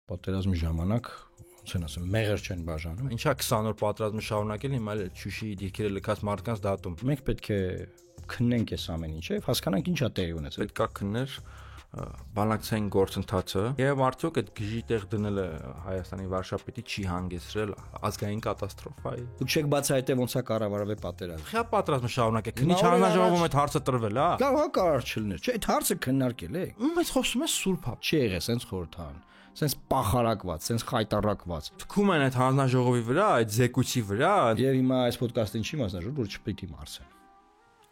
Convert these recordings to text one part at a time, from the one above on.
Պատերազմի ժամանակ ոնց են ասում, մեղր չեն բաժանում։ Ինչա 20 օր պատերազմը շարունակել, հիմա էլ Շուշիի դիրքերը լքած մարդկանց դատում։ Մենք պետք է քննենք այս ամեն ինչը եւ հասկանանք ինչա տեղի ունեցել։ Պետք է քններ բանակցային գործընթացը եւ արդյոք այդ գժի տեղ դնելը Հայաստանի վարշապետի չի հանգեցրել ազգային կատաստրոֆայի։ Դուք չեք բացահայտել ոնց է կառավարվել պատերազմը։ Խիա պատերազմը շարունակեք։ Քննիչ հանրաժողովում այդ հարցը տրվել, հա։ Կարող չլիներ։ Չէ, այդ հարցը քննարկել է։ Մեծ խոսում է սուրբ հա։ Չի եղել սենց խորհրդան։ Սենց պախարակված, սենց խայտարակված։ Թքում են այդ հանրաժողովի վրա, այդ զեկույցի վրա։ Եվ հիմա այս ոդկասթին չի մասնաժողով, որ չպիտի մարսեն։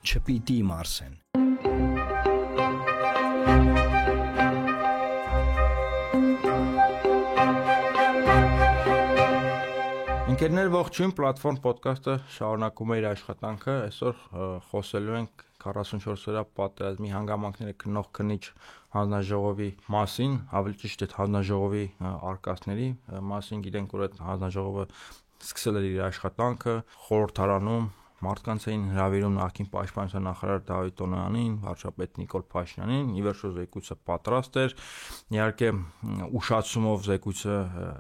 Չպիտի մարսեն։ Ընկերներ ողջույն, պլատֆորմ ոդկասթը շարունակում է իր աշխատանքը։ Այսօր խոսելու ենք 44-օրյա պատերազմի հանգամանքները քննող քննիչ հանձնաժողովի մասին, ավելի ճիշտ այդ հանձնաժողովի արկածների մասին։ Գիտենք, որ այդ հանձնաժողովը սկսել էր իր աշխատանքը խորհրդարանում, մարդկանց էին հրավիրում նախկին պաշտպանության նախարար Դավիթ Տոնոյանին, վարչապետ Նիկոլ Փաշինյանին, ի վերջո զեկույցը պատրաստ էր, իհարկե ուշացումով զեկույցը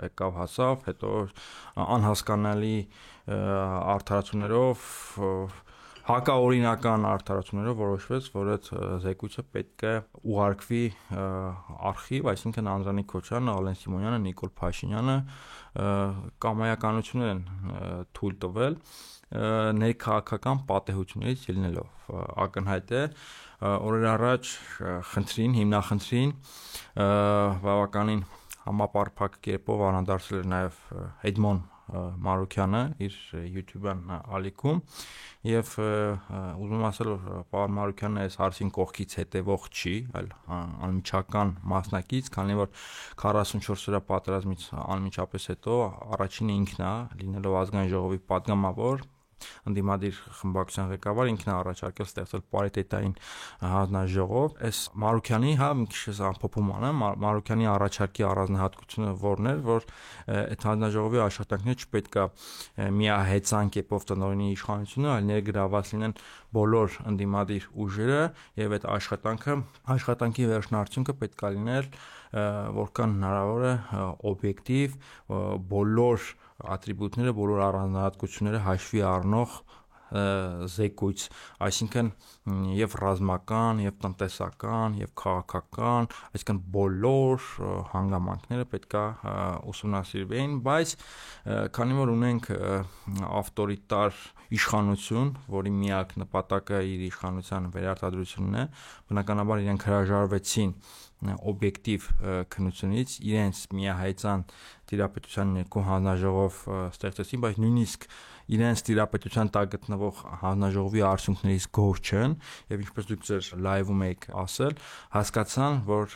եկավ հասավ, հետո անհասկանալի արդարացումներով, հակաօրինական արդարացումներով որոշվեց, որ այդ զեկույցը պետք է ուղարկվի արխիվ, այսինքն Անդրանիկ Քոչարյանը, Ալեն Սիմոնյանը, Նիկոլ Փաշինյանը կամայականություններ են թույլ տվել ներքաղաքական պատեհություններից ելնելով ակնհայտ է օրեր առաջ հիմնախնդրին բավականին համապարփակ կերպով անդրադարձել էր նաև Էդմոն Մարուքյանը իր YouTube-յան ալիքում եւ ուզում ասել որ պարոն Մարուքյանը այս հարցին կողքից հետևող չի, այլ անմիջական մասնակից, քանի որ 44 օրյա պատերազմից անմիջապես հետո առաջինը ինքն է լինելով ազգային ժողովի падգամավոր ընդդիմադիր խմբակցության ղեկավար ինքն է առաջարկել ստեղծել պարիտետային հանձնաժողով։ Այս Մարուքյանի, հա, մի քիչ ամփոփում անեմ, Մարուքյանի առաջարկի առանձնահատկությունը որն էր, որ այդ հանձնաժողովի աշխատանքները չպետք է միահեծան կերպով տնօրինի իշխանությունը, այլ ներգրաված լինեն բոլոր ընդդիմադիր ուժերը եւ այդ աշխատանքի վերջնարդյունքը պետք է լիներ որքան հնարավոր է օբյեկտիվ, բոլոր ատրիբուտները, բոլոր առանձնահատկությունները հաշվի առնող զեկույց, այսինքն եւ ռազմական, եւ տնտեսական, եւ քաղաքական, այսինքն բոլոր հանգամանքները պետք է ուսումնասիրվեն, բայց քանի որ ունենք ավտորիտար իշխանություն, որի միակ նպատակը իր իշխանության վերարտադրությունն է, բնականաբար իրենք հրաժարվեցին օբյեկտիվ քննությունից, իրենց միահայցան տիրապետության ներքո հանձնաժողով ստեղծեցին, բայց նույնիսկ իրենց տիրապետության տակ գտնվող հանձնաժողովի արդյունքներից գոհ չեն եւ ինչպես դուք ձեր լայվում եք ասել, հասկացան, որ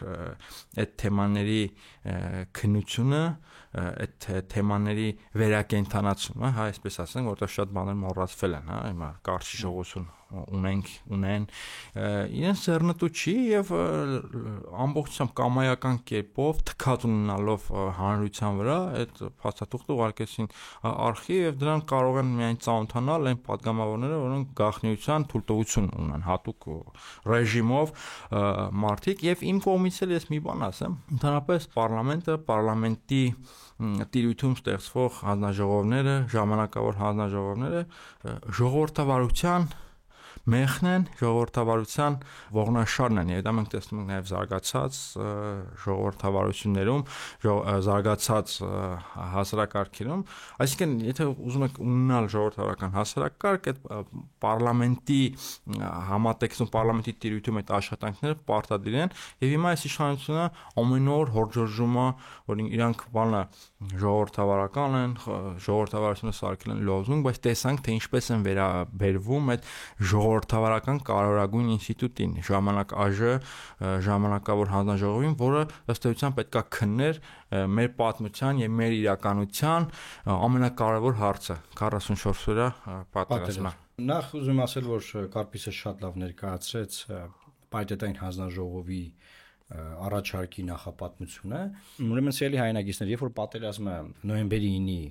այդ թեմաների քննությունը, այդ թեմաների վերակենդանացումը, հա, այսպես ասենք, որտեղ շատ բաներ մոռացվել են, հա, հիմա կարճ ժողովություն ունեն, իրենց ձեռնտու չի եւ ամբողջությամբ կամայական կերպով թքած ունենալով հանրության վրա այդ փաստաթուղթը ուղարկեցին արխիվ եւ դրան կարող են միայն ծանոթանալ այն падգամավորները, որոնք գաղտնիության թույլտվություն ունեն հատուկ ռեժիմով մարդիկ եւ իմ կողմից էլ ես մի բան ասեմ, ընդհանրապես parlamenti տիրույթում ստեղծվող հանձնաժողովները, ժամանակավոր հանձնաժողովները ժողովրդավարության մեղն են, ժողովրդավարության ողնաշարն են, եւ դա մենք տեսնում ենք նաեւ զարգացած ժողովրդավարություններում, զարգացած հասարակարգերում, այսինքն եթե ուզում եք ունենալ ժողովրդավարական հասարակարգ, այդ parlamenti համատեքստում parlamenti տիրույթում այդ աշխատանքները պարտադիր են, եւ հիմա այս իշխանությունը ամեն օր հորջորժում է, որ իրանք բանը ժողովրդավարական են, ժողովրդավարությունը սարքել են լոզունգ, բայց տեսանք թե ինչպես են վերաբերվում այդ ժողովրդավարական կարևորագույն ինստիտուտին, ժամանակ ԱԺ, ժամանակավոր հանձնաժողովին, որը ըստ էության պետք է քններ մեր պատմության եւ մեր իրականության ամենակարևոր հարցը 44-օրյա պատերազմը։ Նախ ուզում ասել, որ Կարպիսը շատ լավ ներկայացրեց պարիտետային հանձնաժողովի առաջարկի նախապատմությունը։ Ուրեմն սիրելի հայրենակիցներ, երբ որ պատերազմը նոյեմբերի 9-ի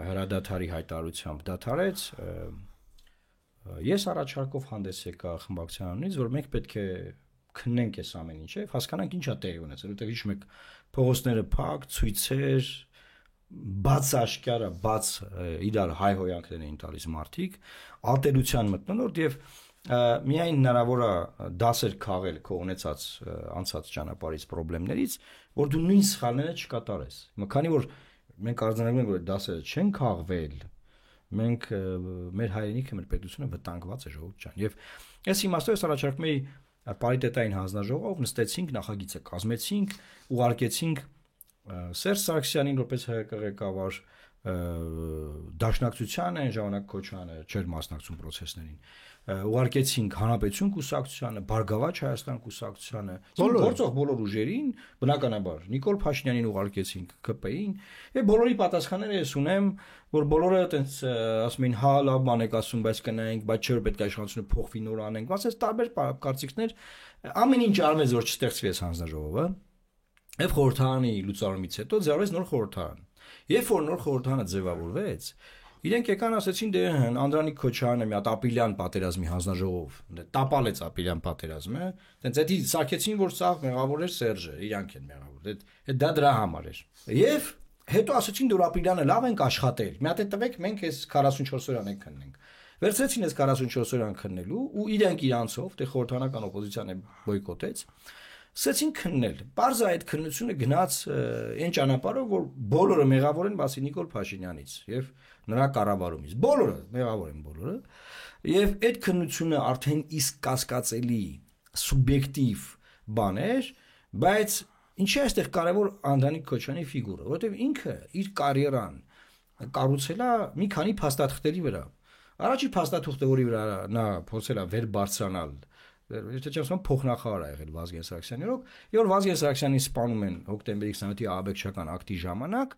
հրադադարի հայտարարությամբ դադարեց, ես առաջարկով հանդես եկա խմբակցությանից, որ մենք պետք է քննենք այս ամեն ինչը, հասկանանք ինչա տեղի ունեցել, որտեղ հիշում եք փողոցները փակ, ցույցեր, բաց աշկյարը, բաց իրար հայհոյանքներ էին տալիս մարդիկ, ատելության մթնոլորտ եւ միայն հնարավոր է դասեր քաղել քո ունեցած անցած ճանապարհից խնդիրներից, որ դու նույն սխալները չկատարես։ Քանի որ մենք արձանագրում ենք, որ դասերը չեն քաղվել, մենք մեր հայրենիքը, մեր պետությունը վտանգված է ժողովուրդ ջան։ Եվ այս իմաստով ես առաջարկում եի պարիտետային հանձնաժողով նստեցինք, նախագիծը կազմեցինք, ուղարկեցինք Սերժ Սարգսյանին որպես ՀԿ ղեկավար, Դաշնակցությանը այն ժամանակ Քոչարյանը չէր մասնակցում process-ներին, ուղարկեցինք Հանրապետություն կուսակցությանը, Բարգավաճ Հայաստան կուսակցությանը, գործող բոլոր ուժերին, բնականաբար Նիկոլ Փաշինյանին ուղարկեցինք ԿՊ-ին, եւ բոլորի պատասխանները ես ունեմ, որ բոլորը այտենց ասում էին հա լավ բան եք ասում, բայց կնայենք, բայց չէ պետք է իշխանությունը փոխվի նոր անենք, ասես տարբեր կարծիքներ, ամեն ինչ արվեց որ չստեղծվի այս հանձնաժողովը, եւ խորհրդարանի լուծարումից հետո ձևավորվեց նոր խորհրդարան։ Երբ որ նոր խորհրդարանը ձևավորվեց, իրենք եկան ասեցին դե Անդրանիկ Քոչարյանը մի հատ ապիլյան պատերազմի հանձնաժողով, տապալեց ապիլյան պատերազմը, տենց էդի սարքեցին որ սա մեղավոր էր Սերժը, իրանք են մեղավոր, դա դրա համար էր։ Եվ հետո ասեցին դուր ապիլյանը լավ ենք աշխատել, մի հատ տվեք մենք այս 44 օրան ենք քննենք։ Վերցրեցին այս 44 օրան քննելու ու իրենք իրանցով, դե խորհրդանական օպոզիցիան բոյկոտեց, սկսեցին քննել։ Պարզ է այդ քննությունը գնաց այն ճանապարհով, որ բոլորը մեղավոր են, բացի Նիկոլ Փաշինյանից եւ նրա կառավարումից։ Բոլորը մեղավոր են բոլորը։ Եվ այդ քննությունը արդեն իսկ կասկածելի, սուբյեկտիվ բան էր, բայց ինչի է այստեղ կարևոր Անդրանիկ Քոչարյանի ֆիգուրը, որովհետեւ ինքը իր կարիերան կառուցել է մի քանի փաստաթղթերի վրա։ Առաջի փաստաթուղթը, որի վրա նա փորձել է վեր բարձրանալ, Եթե չեմ ասում փոխնախարար ա եղել Վազգեն Սարգսյանին, եւ որ Վազգեն Սարգսյանին սպանում են հոկտեմբերի 27-ի ահաբեկչական ակտի ժամանակ,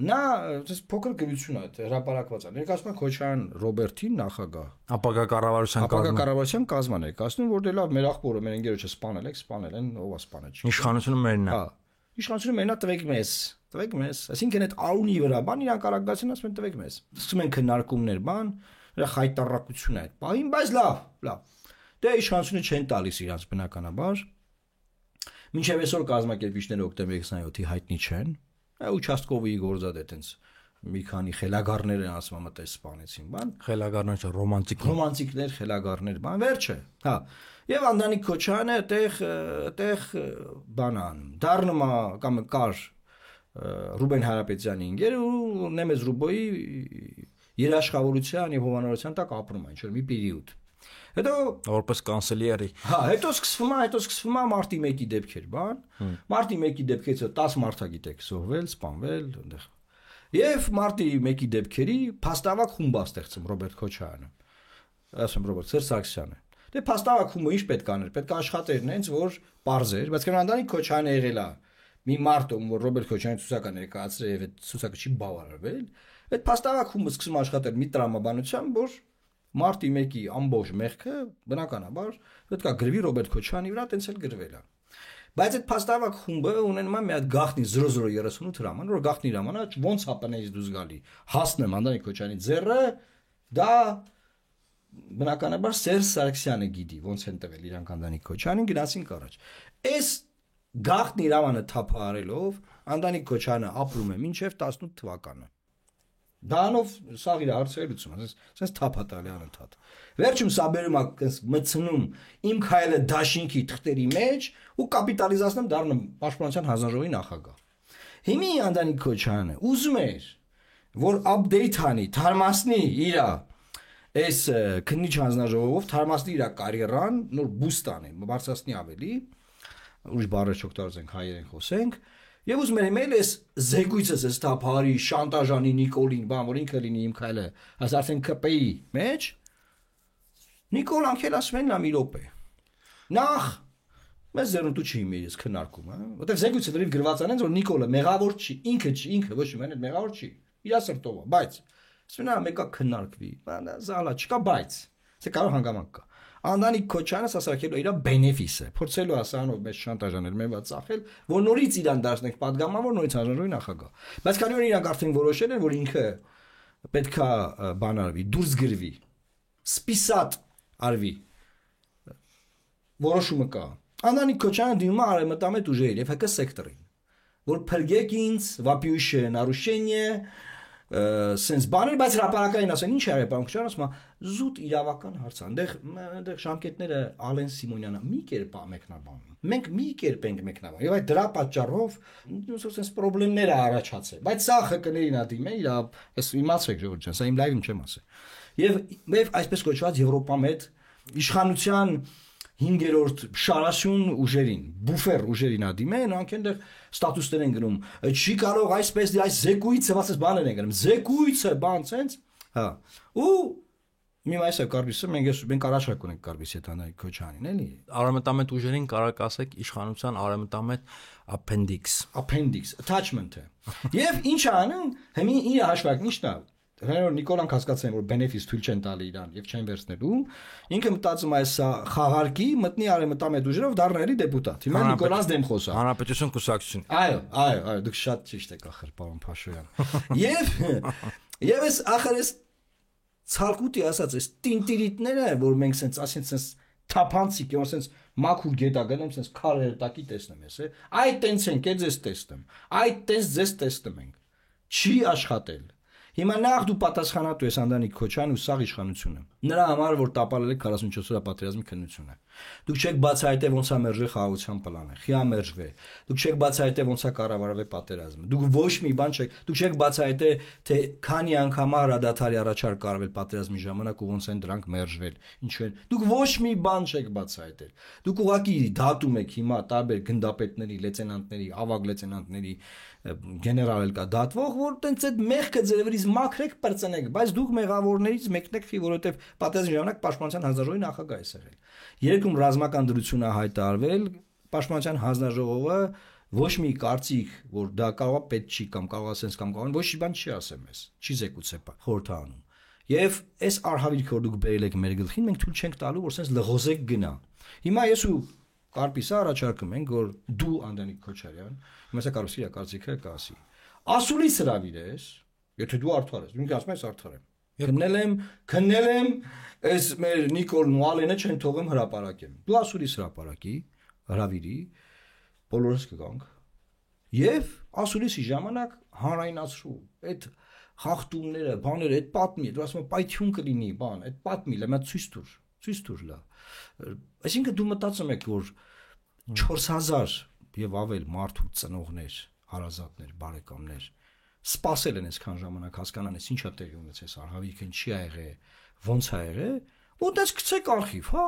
նա այս փոքր գրություն է հրապարակված է։ Ներկայացնում է Քոչարյան Ռոբերտին նախագահ։ Ապագա կառավարության կազմը ներկայացնում, որ դե լավ մեր աղբորը մեր ընկերոջը սպանել են, ով է սպանել։ Իշխանությունը մերն է։ Հա։ Իշխանությունը մերն է, տվեք մեզ։ Այսինքն այդ արունի վրա բան իրան կարակցին ասում են տվեք մեզ։ Սկսում են քննարկումներ, բան, դրա խայտարակություն է այդ բային, բայց լավ։ Դե իշխանությունը չեն տալիս իրանց բնականաբար։ Մինչև այսօր կազմակերպիչները հոկտեմբերի 27-ի հայտնի չեն։ Ուչաստկովի գործադե այտենց մի քանի խելագարներ են ասում մտես սպանեցին, բան։ Խելագարներ չէ, ռոմանտիկներ, խելագարներ, բան, վերջը։ Հա։ Եւ Անդրանիկ Քոչարյանը այդտեղ բան անում։ Դառնում է կամ կար Ռուբեն Հարապետյանի ինգերը ու Նեմեզ Ռուբոյի երաշխավորության եւ հովանորության տակ ապրում են, ինչ-որ մի պերիոդ։ Հետո որպես կանսելիերի։ Հա, հետո սկսվում է մարտի 1-ի դեպքեր, բան։ Մարտի 1-ի դեպքից 10 մարդագիտեք զոհվել, սպանվել, այնտեղ։ Եվ մարտի 1-ի դեպքերի փաստավակ խումբ է ստեղծում Ռոբերտ Քոչարյանը։ Ասում Ռոբերտ Սարգսյանը։ Դե փաստավակ խումբը ինչ պետք աներ, պետք է աշխատեր նենց, որ པարզեր, բայց Անդրանիկ Քոչարյանը եղել է մի մարդ, որ Ռոբերտ Քոչարյանը ցուցակը ներկայացրել եւ այդ ցուցակը չի բավարարվել։ Այդ փաստավակ խումբը սկսում աշխատել մի տրամաբանությամբ, որ Մարտի 1-ի ամբողջ մեղքը բնականաբար պետք է գրվի Ռոբերտ Քոչարյանի վրա, տենց էլ գրվել է։ Բայց այդ փաստավակ խումբը ունենում է մի հատ գաղտնի 0038 հրաման, որ գաղտնի հրամանը ոնց հապանեից դուրս գալի։ Հասնեմ Անդրանիկ Քոչարյանի ձեռը, դա բնականաբար Սերժ Սարգսյանը գիտի, ոնց են տվել իրանք Անդրանիկ Քոչարյանին գնացինք առաջ։ Այս գաղտնի հրամանը թափահարելով Անդրանիկ Քոչարյանը ապրում է մինչև 18 թվականը։ Դանով սաղ իր հարցերը լուծում, ասես թափա տալի անընդհատ։ Վերջում սա բերում է մտցնում իմ քայլը դաշինքի թղթերի մեջ ու կապիտալիզացնում դառնում Պաշտպանության հանձնաժողովի նախագահ։ Հիմի Անդրանիկ Քոչարյանը ուզում էր, որ update անի, թարմացնի իր այս քննիչ հանձնաժողովով, թարմացնի իր կարիերան, նոր բուստ անի, բարձրացնի ավելի, ուրիշ բառեր չօգտագործենք, հայերեն խոսենք։ Եվ ուզում եմ էլ այս զեկույցս այս թափարի շանտաժանի Նիկոլին, բան որ ինքը լինի իմ քայլը, այս արդեն ԿՊ-ի մեջ Նիկոլ անկել ասում են նա մի րոպե։ Նախ մեզ զերունտու չի մի ես քննարկում, հա, որտեղ զեկույցը դրիվ գրված անեն որ Նիկոլը մեղավոր չի, ինքը ոչ մի մեն մեղավոր չի, իր սրտով, բայց ասում են մեկը քննարկվի, բան զալա չկա, բայց це կարող հանգամանք կա։ Անդրանիկ Քոչարյանը սասարքելու իր բենեֆիսը, փորձելու ասանով մեծ շանտաժանել, մեզ ծախել, որ նորից իրան դարձնենք падգամավոր, նորից հանրաժողովի նախագահ։ Բայց քանի որ իրանք արդեն որոշել են, որ ինքը պետքա բան արվի, դուրս գրվի, սպիսատ արվի։ Որոշումը կա։ Անդրանիկ Քոչարյանը դիմում է արևմտամետ ուժերին եւ ՀԿ սեկտորին, որ փրկեք ինձ, վապյուշե нарушение sense բաներ, բայց հրապարակային ասեն ինչ է արել Քոչարյանը, ասում է զուտ իրավական հարց է, այնտեղ ժամկետները Ալեն Սիմոնյանը մի կերպ է մեկնաբանում, մենք մի կերպ ենք մեկնաբանում եւ այդ դրա պատճառով sense խնդիրներ է առաջացել, բայց սա ԽԿՆ-ին է դիմել, ես իմացեք ժողովուրդ ջան, սա իմ լայվում չեմ ասել եւ այսպես կոչված Եվրոպամետ իշխանության 5-րդ շարասյուն ուժերին, բուֆեր ուժերին ադիմեն, նրանք այնտեղ ստատուսներ են գնում։ Չի կարող այսպես այս զեկույցը, ասես բաներ են գնում։ Զեկույցը, բան sense, հա։ Ու մի այսա Կարբիսը մենք առաջարկ ունենք Կարբիսի հետ Անդրանիկ Քոչարյանին, էլի։ Արևմտամետ ուժերին կարող ասեք իշխանության արևմտամետ appendix, attachment-ը։ Եվ ինչ անում, հիմա իր հաշվարկն ինչն է։ Հենց Նիկոլան հասկացել որ benefits թույլ չեն տալի իրան եւ չեն վերցնելու ինքը մտածում է սա խաղարկի մտնի արևմտամետ ուժերով դառնալի դեպուտատ հիմա Նիկոլանց դեմ խոսա Հանրապետություն կուսակցություն այո դուք շատ ճիշտ եք ախր պարոն Փաշոյան եւ ես ախր ես ցալկուտի ասած ես տինտիրիտները որ մենք սենց ասենք սենց թափանցիկ որ սենց մաքուր գետա գնեմ սենց քարերը տակի տեսնեմ ես այդ տենց ենք ես տեսնում այդ տենց ձեզ տեսնում ենք չի աշխատել Հիմա նախ դու պատասխանատու ես Անդրանիկ Քոչարյան ու սաղ իշխանությունը։ Նրա համար որ տապալել է 44 օրյա պատերազմի քննությունը։ Դուք չեք բացահայտել ոնց է մերժվել խաղաղության պլանը, խիա մերժվել։ Դուք չեք բացահայտել ոնց է կառավարվել պատերազմը։ Դուք ոչ մի բան չեք, դուք չեք բացահայտել թե քանի անգամ հրադադարի առաջարկ արվել պատերազմի ժամանակ ու ոնց են դրանք մերժվել։ Ինչու են։ Դուք ոչ մի բան չեք բացահայտել։ Դուք ուղղակի դատում եք հիմա տարբեր գնդապետների, լեյտենանտների, ավագ լեյտենանտների գեներալ կա դատվող, որ տենց այդ մեղքը ձերևից մաքրեք բրծնեք, բայց դուք մեղավորներից մեկն եք, որովհետև պատերազմի ժամանակ Պաշտպանության հանձնաժողովի նախագահ է եղել։ Երկում ռազմական դրություն է հայտարարվել, Պաշտպանության հանձնաժողովը ոչ մի կարծիք, որ դա կարող է պետք չի կամ կարող է sense կամ կարող ոչ մի բան չի ասեմ ես, չի զեկուցե խորհրդանում։ Եվ այս արհավիրքը որ դուք բերել եք մեր գլխին, մենք թույլ չենք տալու, որ sense լղոզեք գնա։ Հիմա ես ու Կարպիսը առաջարկում ենք, որ դու Անդրանիկ Քոչարյան, հիմա սա կարող է կարծիքը կասի։ Ասուլիս հրավիր ես, եթե դու արդար ես, ինքը ասում ես արդար եմ։ Քննել եմ, այս մեր Նիկոլն ու Ալենը չեն թողում հրապարակեմ։ Դու ասուլիս հրապարակի, հրավիրի, բոլորս կգանք։ Եվ ասուլիսի ժամանակ հանրայնացրու այդ խախտումները, բաները, այդ պատմի, դու ասում ես պայթյուն կլինի, բան, այդ պատմի, լա ցույց տուր լա։ Այսինքն դու մտածում ես որ 4000 եւ ավել մարդու ծնողներ, հարազատներ, բարեկամներ սпасել են այսքան ժամանակ հասկանան ես ինչա տեղի ունեցել արհավիրքը ինչի ա եղել, ոնց ա եղել, ու դες գցեք արխիվ, հա։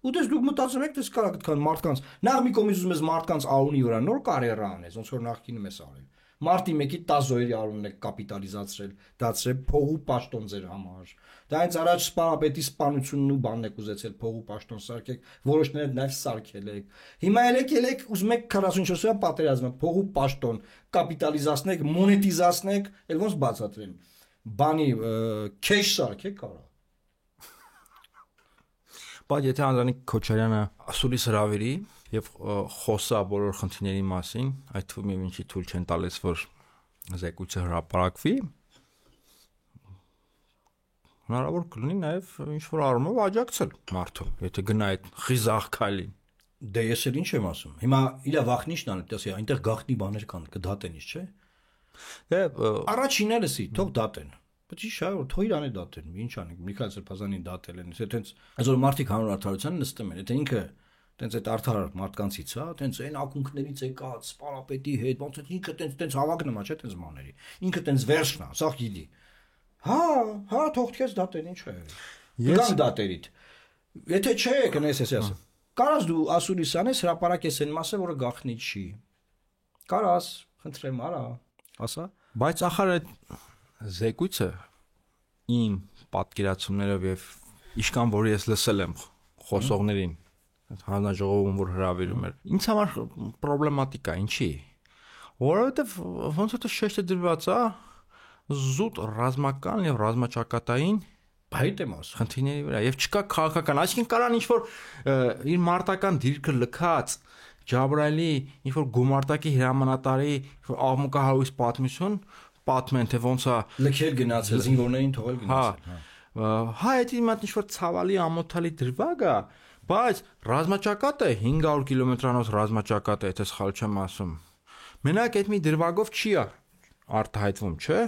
Ու դες դուք մտածում եք դες կարող այդքան մարդկանց նախ մի կողմից ուզում ես մարդկանց արունի վրա նոր կարիերա անես, ոնց որ նախկինում ես արել։ Մարտի 1-ի 10 զոհերի արունն եք կապիտալիզացրել, դարձրել փողու պաշտոն ձեր համար։ Դա հենց առաջ սպանապետի սպանությունն ու բանն եք ուզեցել փողու պաշտոն սարքեք, որոշները նաև սարքել եք։ Հիմա ելեք ուզում եք 44-օրյա պատերազմը փողու պաշտոն կապիտալիզացնեք, մոնետիզացնեք, ել ոնց բացատրեմ։ Բանի քեշ սարքեք կարա։ Բայց եթե Անդրանիկ Քոչարյանը ասուլիս հրավիրի եւ խոսա բոլոր խնդիրների մասին, այդ թվում է ինչի թույլ չեն տալիս որ զեկույցը հրապարակվի, հնարավոր կլինի նաեւ ինչ որ առումով աջակցել մարդուն, եթե գնա այդ խիզախ քայլին։ Դե ես էլ ինչ եմ ասում։ Հիմա իրա վախնիշն ան, դասի այնտեղ գախնի բաներ կան, կդատեն ինչ, չէ։ Դե առաջինը լսի, թող դատեն։ Բայց ի՞նչ է, որ թող իրան է դատեն, ինչ անենք, Միքայել Սրբազանին դատել են, եթե տենց այսօր մարդիկ հանուն արդարության նստում են, եթե ինքը տենց այդ արդար մարդկանցից, հա, տենց այն ակունքներից եկած, սպարապետի հետ, ոնց է ինքը տենց հավակնում է, չէ, տենց մաների։ Ինքը տենց վերջն է, սա գիտի։ Հա, թող քեզ դատեն, ինչ է։ Ես դատերիդ։ Եթե չէ, կնես ես ասեմ։ Կարաս դու ասուլիս անես հրապարակես այն մասը, որը գախնի չի։ Կարաս, խնդրեմ, արա, ասա։ Բայց ախր այդ զեկույցը իմ պատկերացումներով եւ իշքան որ ես լսել եմ խոսողներին հանրաժողովում որ հրավիրում էր ինձ համար պրոբլեմատիկ է ինչի որովհետեւ ոնց որ շեշտը դրված է զուտ ռազմական եւ ռազմաճակատային Այդ եմ ասում խնդիրների վրա եւ չկա քաղաքական այսինքն կարան ինչ որ իր մարտական դիրքը լքած Ջաբրայելի ինչ որ գումարտակի հրամանատարի աղմուկահարույց պատմություն պատմեն թե ոնց է լքել գնացել զինվորներին թողել գնացել հա այդ իմ մոտ ինչ որ ցավալի ամոթալի դրվագ է Բայց ռազմաճակատը 500 կիլոմետրանոց ռազմաճակատ է, եթե սխալ չեմ ասում։ Մենակ այդ մի դրվագով չի արտահայտվում, չէ՞։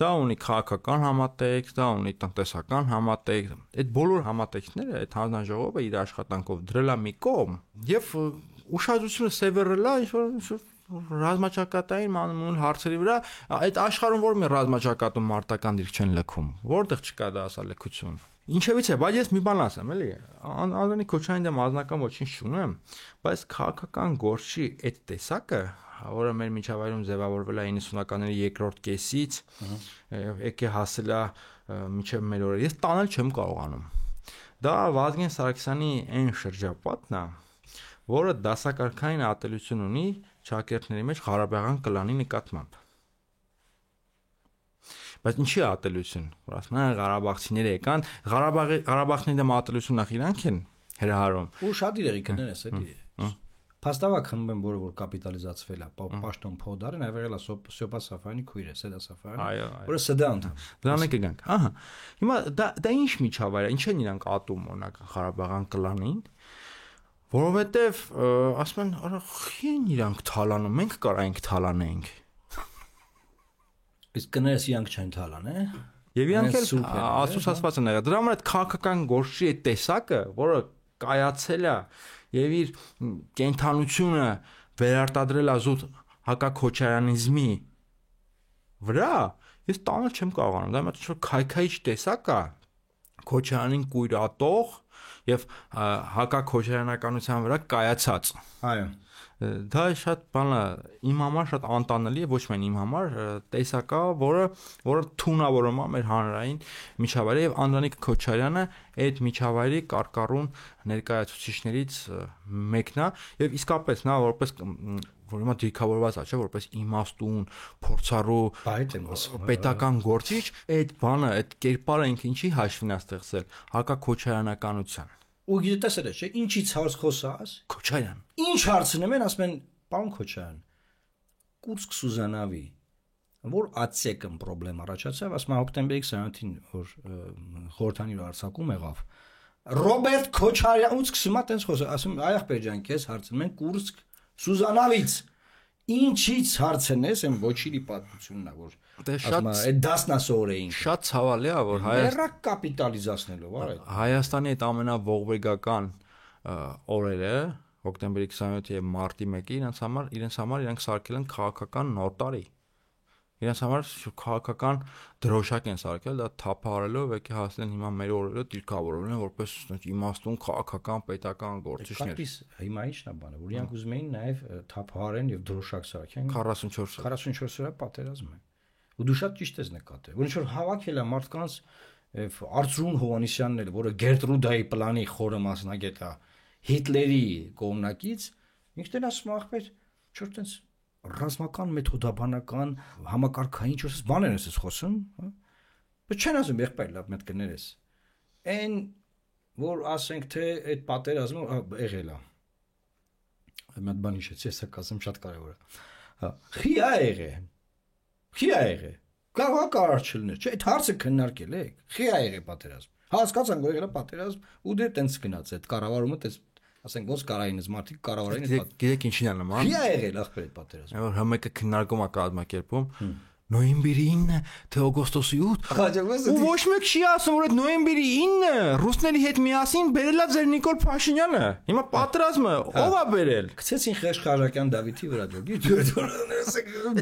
Դա ունի քաղաքական համատեքստ, դա ունի տնտեսական համատեքստ։ Այդ բոլոր համատեքստները այդ հանձնաժողովը իր աշխատանքով դրել է մի կողմ եւ ուշադրությունը սևեռել է ինչ-որ ռազմաճակատային մանուն հարցերի վրա։ Այդ աշխարհում որ մի ռազմաճակատում մարտական դիրք չեն լքում, որտեղ չկա դա ասա լքություն։ Ինչևից է, բայց ես մի բան ասեմ, էլի, Անդրանիկ Քոչարյանի դեմ անձնական ոչինչ չունեմ, բայց քաղաքական գործի այդ տեսակը, որը մեր միջավայրում ձևավորվել է 90-ականների երկրորդ կեսից, եկե հասել է մինչև մեր օրերը, ես տանել չեմ կարողանում։ Դա Վազգեն Սարգսյանի այն շրջապատն է, որը դասակարգային ատելություն ունի ճակերտների մեջ Ղարաբաղյան կլանի նկատմամբ։ Բայց ինչի ատելություն, որ ասում են Ղարաբաղցիները եկան, Ղարաբաղցիների դեմ ատելություն նախ իրանք են հրահարում։ Ու շատ իրերի կներես էլի։ Փաստավակ խմբեմ, որ կապիտալիզացվել է, պաշտոն փոդարը, նաև եղել է Սյոպա Սաֆարյանի քույրը, Սեդա Սաֆարյանը, որը սդա անդամ։ Դրանն է կգանք։ Ահա։ Հիմա դա ինչ միջավայր է, ինչ են իրանք ատում օրինակ Ղարաբաղյան կլանին, որովհետև ասում են, արա խի են իրանք թալանում, մենք կարայինք թալանենք։ Իսկ կներես իրանք չեն թալան, է։ Եվ իրանք էլ ասուսացված են եղել։ Դրա համար այդ քաղաքական գործի այդ տեսակը, որը կայացել է եւ իր կենթանությունը վերարտադրել ազուտ հակաքոչարյանիզմի վրա, ես տանել չեմ կարողանում։ Դա մոտ ինչ-որ քայքայիչ տեսակ է Քոչարյանին կույրատող եւ հակաքոչարյանականության վրա կայացած։ Այո։ Դա շատ բան է, իմ համար շատ անտանելի է, ոչ միայն իմ համար, տեսակա, որը թունավորում է մեր հանրային միջավայրը եւ Անդրանիկ Քոչարյանը այդ միջավայրի կարկառուն ներկայացուցիչներից մեկն է եւ իսկապես նա որպես որ հիմա դիրքավորված է, չէ, որպես իմաստուն, փորձառու, պետական գործիչ, այդ բանը, այդ կերպարը ինքը ինչի հաշվին է ստեղծել հակաքոչարյանականության։ Ու գիտես չէ, ինչից հարց խոսաս։ Քոչարյան։ Ինչ հարցնում են, ասում են, պարոն Քոչարյան, Կուրսկ Սուզանավի, որ ացեկն խնդրեմ առաջացավ, ասում են հոկտեմբերի 20-ին, որ խորհրդանի արձակում եղավ։ Ռոբերտ Քոչարյան ու սկսում է տենց խոսել, ասում այ ախպեր ջան, քեզ հարցնում են Կուրսկ Սուզանավից։ Ինչից հարցնես, այն ոչիրի պատմությունն է, որ այդ դասնասորեին շատ ցավալի է, որ Հայաստան կապիտալիզացնելով, արդ Հայաստանի այդ ամենաողբերգական օրերը, հոկտեմբերի 27 եւ մարտի 1-ը իրենց համար իրանք սարքել են քաղաքական նոր տարի։ Իրենց համար քաղաքական դրոշակ են սարքել, դա թափահարելով եկե հասել են հիմա մեր օրերը դիրքավորվել են որպես իմաստուն քաղաքական պետական գործիչներ։ Հիմա ի՞նչն է բանը, որ իրանք ուզում էին նաև թափահարեն եւ դրոշակ սարքեն 44 օրը պատերազմ է։ Ու դու շատ ճիշտ ես նկատել, որ ինչ որ հավաքել է մարդկանց Արծրուն Հովանեսյանն էլ, որը Գերտրուդայի պլանի խորը մասնագետ է, Հիտլերի կողմնակից, ինքն էլ ասում ախպեր, չէ՞ տենց ռազմական մեթոդաբանական համակարգային չոս բաներ ես խոսում, հա։ Բայց չեն ասում եղբայր լավ մետ կներես։ Այն որ ասենք թե այդ պատերազմը եղել է։ Մետ բան իշեցի, ես ասեմ շատ կարևոր է։ Հա, խի է եղել։ Խի է եղել։ Կարող չլներ, չէ՞, այդ հարցը քննարկել եք։ Խի է եղել պատերազմ։ Հասկացանք որ եղել է պատերազմ ու դե տենց գնաց այդ կառավարումը տես ասենք ոնց կարայինս մարդիկ կառավարային գիտեք ինչին է նման։ Խի է եղել ախպեր այդ պատերազմը։ Որ հմեկը քննարկում է կազմակերպում նոյեմբերի 9-ը թե օգոստոսի 8։ Ու ոչ մեկ չի ասում որ այդ նոյեմբերի 9-ը ռուսների հետ միասին բերելա ձեր Նիկոլ Փաշինյանը։ Հիմա պատերազմը ով է բերել։ Գցեցին Խեշխարակյան Դավիթի վրա դու։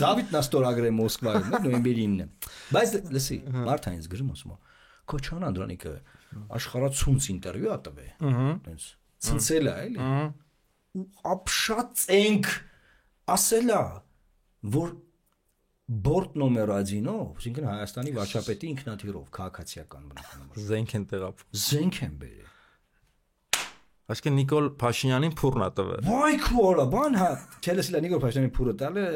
Դավիթն աստորագրե Մոսկվայում նոյեմբերի 9-ը։ Բայց լսի, Մարթայինս գրում ասում է Քոչարյան Անդրանիկը աշխարհացունց ինտերվյու ա տվել։ Տենց ցնցել է էլի։ Ու ապշածենք ասելա որ Բորտ նոմեր 1-ով, այսինքն Հայաստանի վարչապետի ինքնաթիռով քաղաքացիական բնականաբար զենք են տեղափոխ։ Զենք են բերել։ Այսինքն Նիկոլ Փաշինյանին փուրն է տվել։ Վայ քորա, բան հա, չելսիլա Նիկոլ Փաշինյանին փուրը տալը,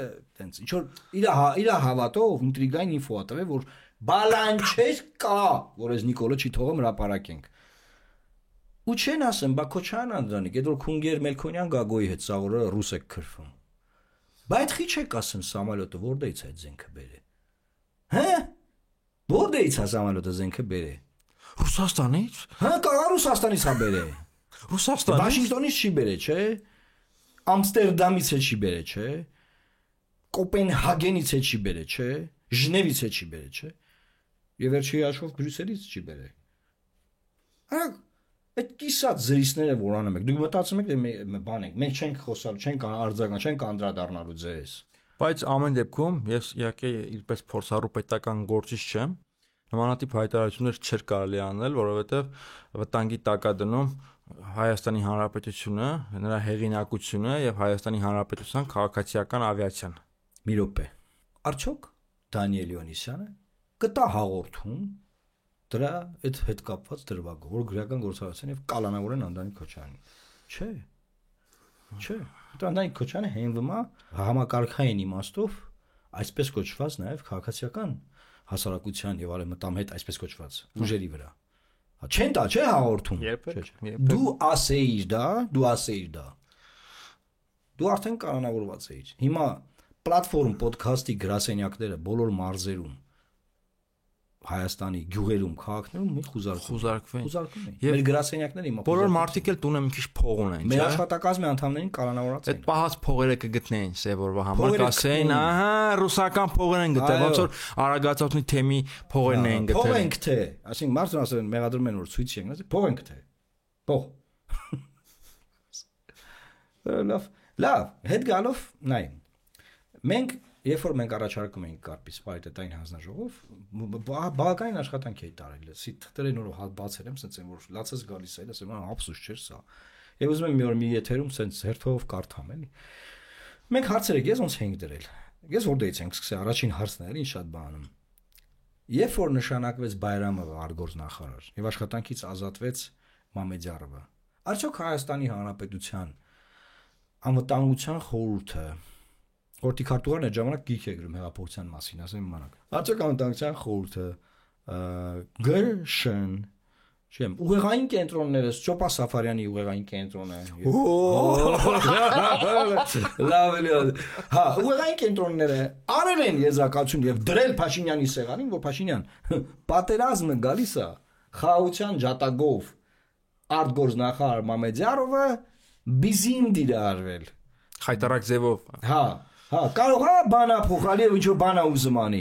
տենց ինչ որ իր հավատով ինտրիգային ինֆո ա տվել, որ բալանչեր կա, որ այս Նիկոլը չի թողում հրապարակենք։ Ու չեն ասեմ, բա Քոչարյան Անդրանիկ, այդ որ Քունգեր Մելքոնյան Գագոյի հետ սաղորը ռուս եք քրվում։ Բայց խի չեք ասում սամալյոտը որտեղից այդ զենքը բերե։ Հա՞։ Որտեղից է սամալյոտը զենքը բերե։ Ռուսաստանից։ Հա, կարող Ռուսաստանից է բերե։ Ռուսաստանից Վաշինգտոնից չի բերե, չէ։ Ամստերդամից է չի բերե, չէ։ Կոպենհագենից է չի բերե, չէ։ Ժնևից է չի բերե, չէ։ Եվ վերջի հաշվով Բրյուսելից չի բերե։ Այո, այդ կիսած զրիսները որ անում եք, դուք մտածում եք բան ենք, մենք չենք խոսալ, չենք արձագանք, չենք անդրադառնալու ձեզ։ Բայց ամեն դեպքում ես իհարկե իրպես փորձառու պետական գործիչ չեմ, նմանատիպ հայտարարություններ չէր կարելի անել, որովհետև վտանգի տակ է դնում Հայաստանի Հանրապետությունը, նրա հեղինակությունը եւ Հայաստանի Հանրապետության քաղաքացիական ավիացիան։ Մի րոպե։ Արդյոք Դանիել Իոնիսյանը կտա հաղորդում դրա այդ հետ կապված դրվագը, որ գրական գործառույթն եւ կալանավորեն Անդրանիկ Քոչարյանին։ Չէ։ Չէ։ Անդրանիկ Քոչարյանը հենվում է համակարգային իմաստով այսպես կոչված նաեւ քաղաքացիական հասարակության եւ արևմտամ հետ այսպես կոչված ուժերի վրա։ Չեն տա, չէ հաղորդում։ Դու ասեիր դա, դու արդեն կանոնավորված էիր։ Հիմա պլատֆորմ ոդքասթի գրասենյակները բոլոր մարզերում Հայաստանի գյուղերում, քաղաքներում մի խուզարկվում են։ Մեր գրասենյակները հիմա բոլոր մարդիկ էլ տունը մի քիչ փող ունեն, չէ՞։ Մեր աշխատակազմի անդամներին կանոնավորված են։ Այդ պահած փողերը կգտնեին Սևորվա համար, կասեին, ահա, ռուսական փողեր են գտել, ոնց որ Արագածոտնի թեմի փողերն են գտել։ Փող ենք թե, այսինքն մարդուն ասեն, մեղադրում են որ ցույց չեն, ասեն փող ենք թե։ Փող։ Լավ, հետ գալով, նայ։ Մենք Երբ որ մենք առաջարկում էինք Կարպիս պարիտետային հանձնաժողով, բավականին աշխատանք էի տարել։ Սի թղթերը նորով բացել եմ, ասենց որ լացած գալիս է, ասեմ, ափսոս չէր սա։ Եվ ուզում եմ մի օր մի եթերում ասենց հերթով կարդամ էլի։ Մենք հարցեր եք, ես ոնց ենք դրել։ Ես որտեղից ենք սկսել առաջին հարցն էր, ինչ շատ բանում։ Երբ որ նշանակվեց Բայրամովը արտգործնախարար եւ աշխատանքից ազատվեց Մամեդյարովը, արդյոք Հայաստանի Հանրապետության անվտանգության խորհուրդը Որտի քարտուղարն այդ ժամանակ գիրք է գրում հեղափոխության մասին, ասեմ իմանաք։ Արդյոք անվտանգության խորհուրդը գրշն, չեմ, ուղեղային կենտրոնները, Ճոպա Սաֆարյանի ուղեղային կենտրոնը։ Լավ էլի։ Հա, ուղեղային կենտրոնները արել են եզրակացություն եւ դրել Փաշինյանի սեղանին, որ Փաշինյան պատերազմը գալիս է խաղաղության ջատագով արտգործնախարար Մամեդյարովը բիզին դիրարվել։ Խայտարակ ձևով։ Հա, կարող է բանա փոխալի եւ ինչ-որ բանա ուզում անի։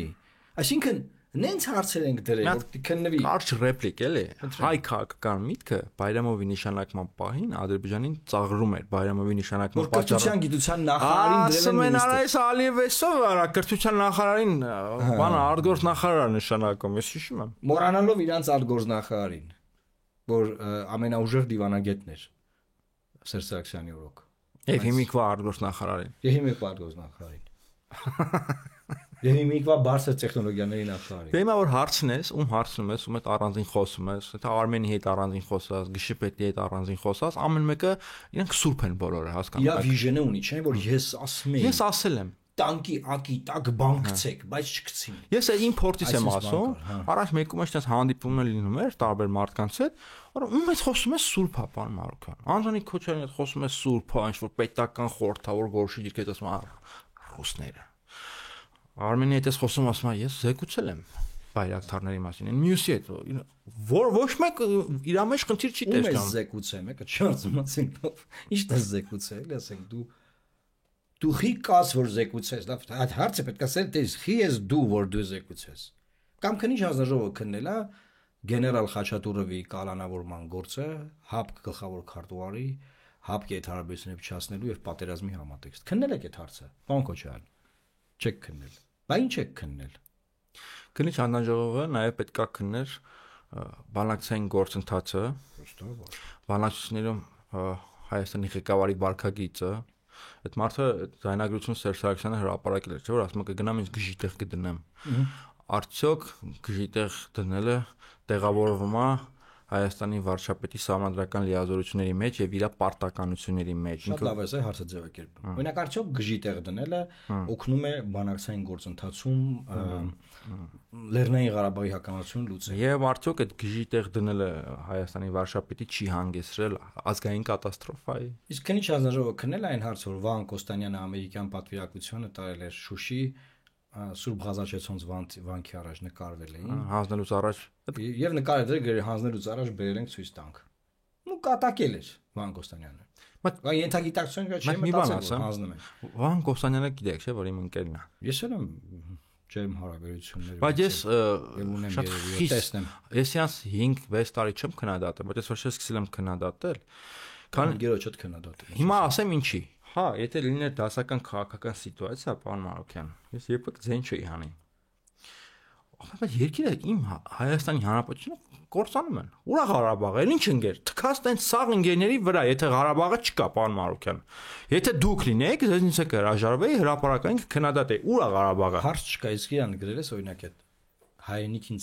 Այսինքն նենց հարցեր ենք դրել, որ քննվի։ Կարճ ռեպլիկ էլի։ Հայ քաղաքական միտքը Բայրամովի նշանակման պահին Ադրբեջանին ծաղրում էր Բայրամովի նշանակման պատճառը։ Կրթության գիտության նախարարին դրել են այս Ալիևեսով արա կրթության նախարարին բանը արտգործնախարար նշանակում, ես հիշում եմ։ Մոռանալով իրանց արտգործնախարարին, որ ամենաուժեղ դիվանագետն էր Սերժ Սարգսյանի օրոք։ Եվ հիմիկվա արտգործնախարարին։ Եվ հիմիկվա բարձր տեխնոլոգիաների նախարարին։ Դե հիմա որ հարցնես, ում հարցնում ես, ում հետ առանձին խոսում ես, թե Արմենի հետ առանձին խոսած, Գշիպետի հետ առանձին խոսած, ամեն մեկը իրանք սուրբ են բոլորը, հասկանում եք։ Իրա վիժենը ունի, չէ՞ որ ես ասում եմ։ Ես ասել եմ։ Տանկի ակի տակ բան գցեք, բայց չգցին։ Ես իմ փորձից եմ ասում, առաջ մեկում էս հանդիպումներ լինում էր տարբեր մարդկանց հետ, որ ում հետ խոսում ես սուրբ հապան Մարոկյան։ Անդրանիկ Քոչարյանի հետ խոսում ես սուրբ, ինչ որ պետական խորհրդավոր գորշի դիրք հետ ասում ռուսները։ Արմենի հետ ես խոսում ասում ես զեկուցել եմ բայրակթարների մասին, մյուսի հետ որ ոչ մեկ իր մեջ խնդիր չի տեսնում։ Ում ես զեկուցել, մեկը չասում ասենք, ի՞նչ է զեկուցել, ասենք դու խի կաս որ զեկուցես, լավ, այդ հարցը պետք է ասել, դες խի ես դու որ դու զեկուցես։ Կամ քնի հանձնաժողովը քննելա գեներալ Խաչատուրովի կալանավորման գործը, ՀԱՊ գլխավոր քարտուղարի, ՀԱՊ կեթարաբեսնեւ չասնելու եւ պատերազմի համատեքստ։ Քննել եք այդ հարցը, պարոն Քոչարյան։ Չեք քննել։ Բա ինչ եք քննել։ Քնի հանձնաժողովը նաեւ պետքա քններ բանակցային գործընթացը, բանակցություններում Հայաստանի ղեկավարի վարքագիծը Այդ մարդը ձայնագրություն Սերժ Սարգսյանը հրապարակել էր, չէ՞ որ ասում է կգնամ ինձ գժիտեղ կդնեմ։ Արդյոք գժիտեղ դնելը տեղավորվում է Հայաստանի վարչապետի սահմանադրական լիազորությունների մեջ եւ իր պարտականությունների մեջ։ Շատ լավ է սա հարցը ձևակերպում։ Օրինակ արդյոք գժիտեղ դնելը օգնում է բանակցային գործընթացում Լեռնային Ղարաբաղի հակամարտությունը լուծել։ Եվ արդյոք այդ գժիտեղ դնելը Հայաստանի վարչապետի չի հանգեցրել ազգային կատաստրոֆայի։ Իսկ քնի հանձնաժողովը քննել այն հարցը, որ Վահան Կոստանյանը ամերիկյան պատվիրակությունը տարել էր Շուշի Սուրբ Ղազաչեցոնց վանքի առաջ նկարվել էին հանձնելուց առաջ եւ նկարել դրել հանձնելուց առաջ բերել ենք ցույց տանք։ կատակել էր Վահան Կոստանյանը։ Բայց ենթագիտակցություն կա չի մտածել հանձնում են։ Վահան Կոստանյանը գիտեք, չէ՞, որ իմ ընկերն է։ Ես էլ եմ ջերմ հարաբերություններ։ Բայց ես շատ տեսնեմ։ Ես իրանց 5-6 տարի չեմ քննադատել, բայց ես որ սկսել եմ քննադատել, քան գերոջդ քննադատել։ Հիմա ասեմ ինչի։ Հա, եթե լիներ դասական քաղաքական սիտուացիա, պարոն Մարոկյան, ես երբեք ձեն չէի հանի։ Բայց երկիրը իմ Հայաստանի Հանրապետությունը կործանում են։ Ուրա Ղարաբաղը, ինչ ընկեր, թքած տենց սաղ ընկերների վրա, եթե Ղարաբաղը չկա, պարոն Մարոկյան։ Եթե դուք լինեիք, ձեզնից է հրաժարվեի հրապարակային քննադատեի։ Ուրա Ղարաբաղը։ Հարց չկա, իսկ իրան գրել ես օրինակ այդ հայրենիքին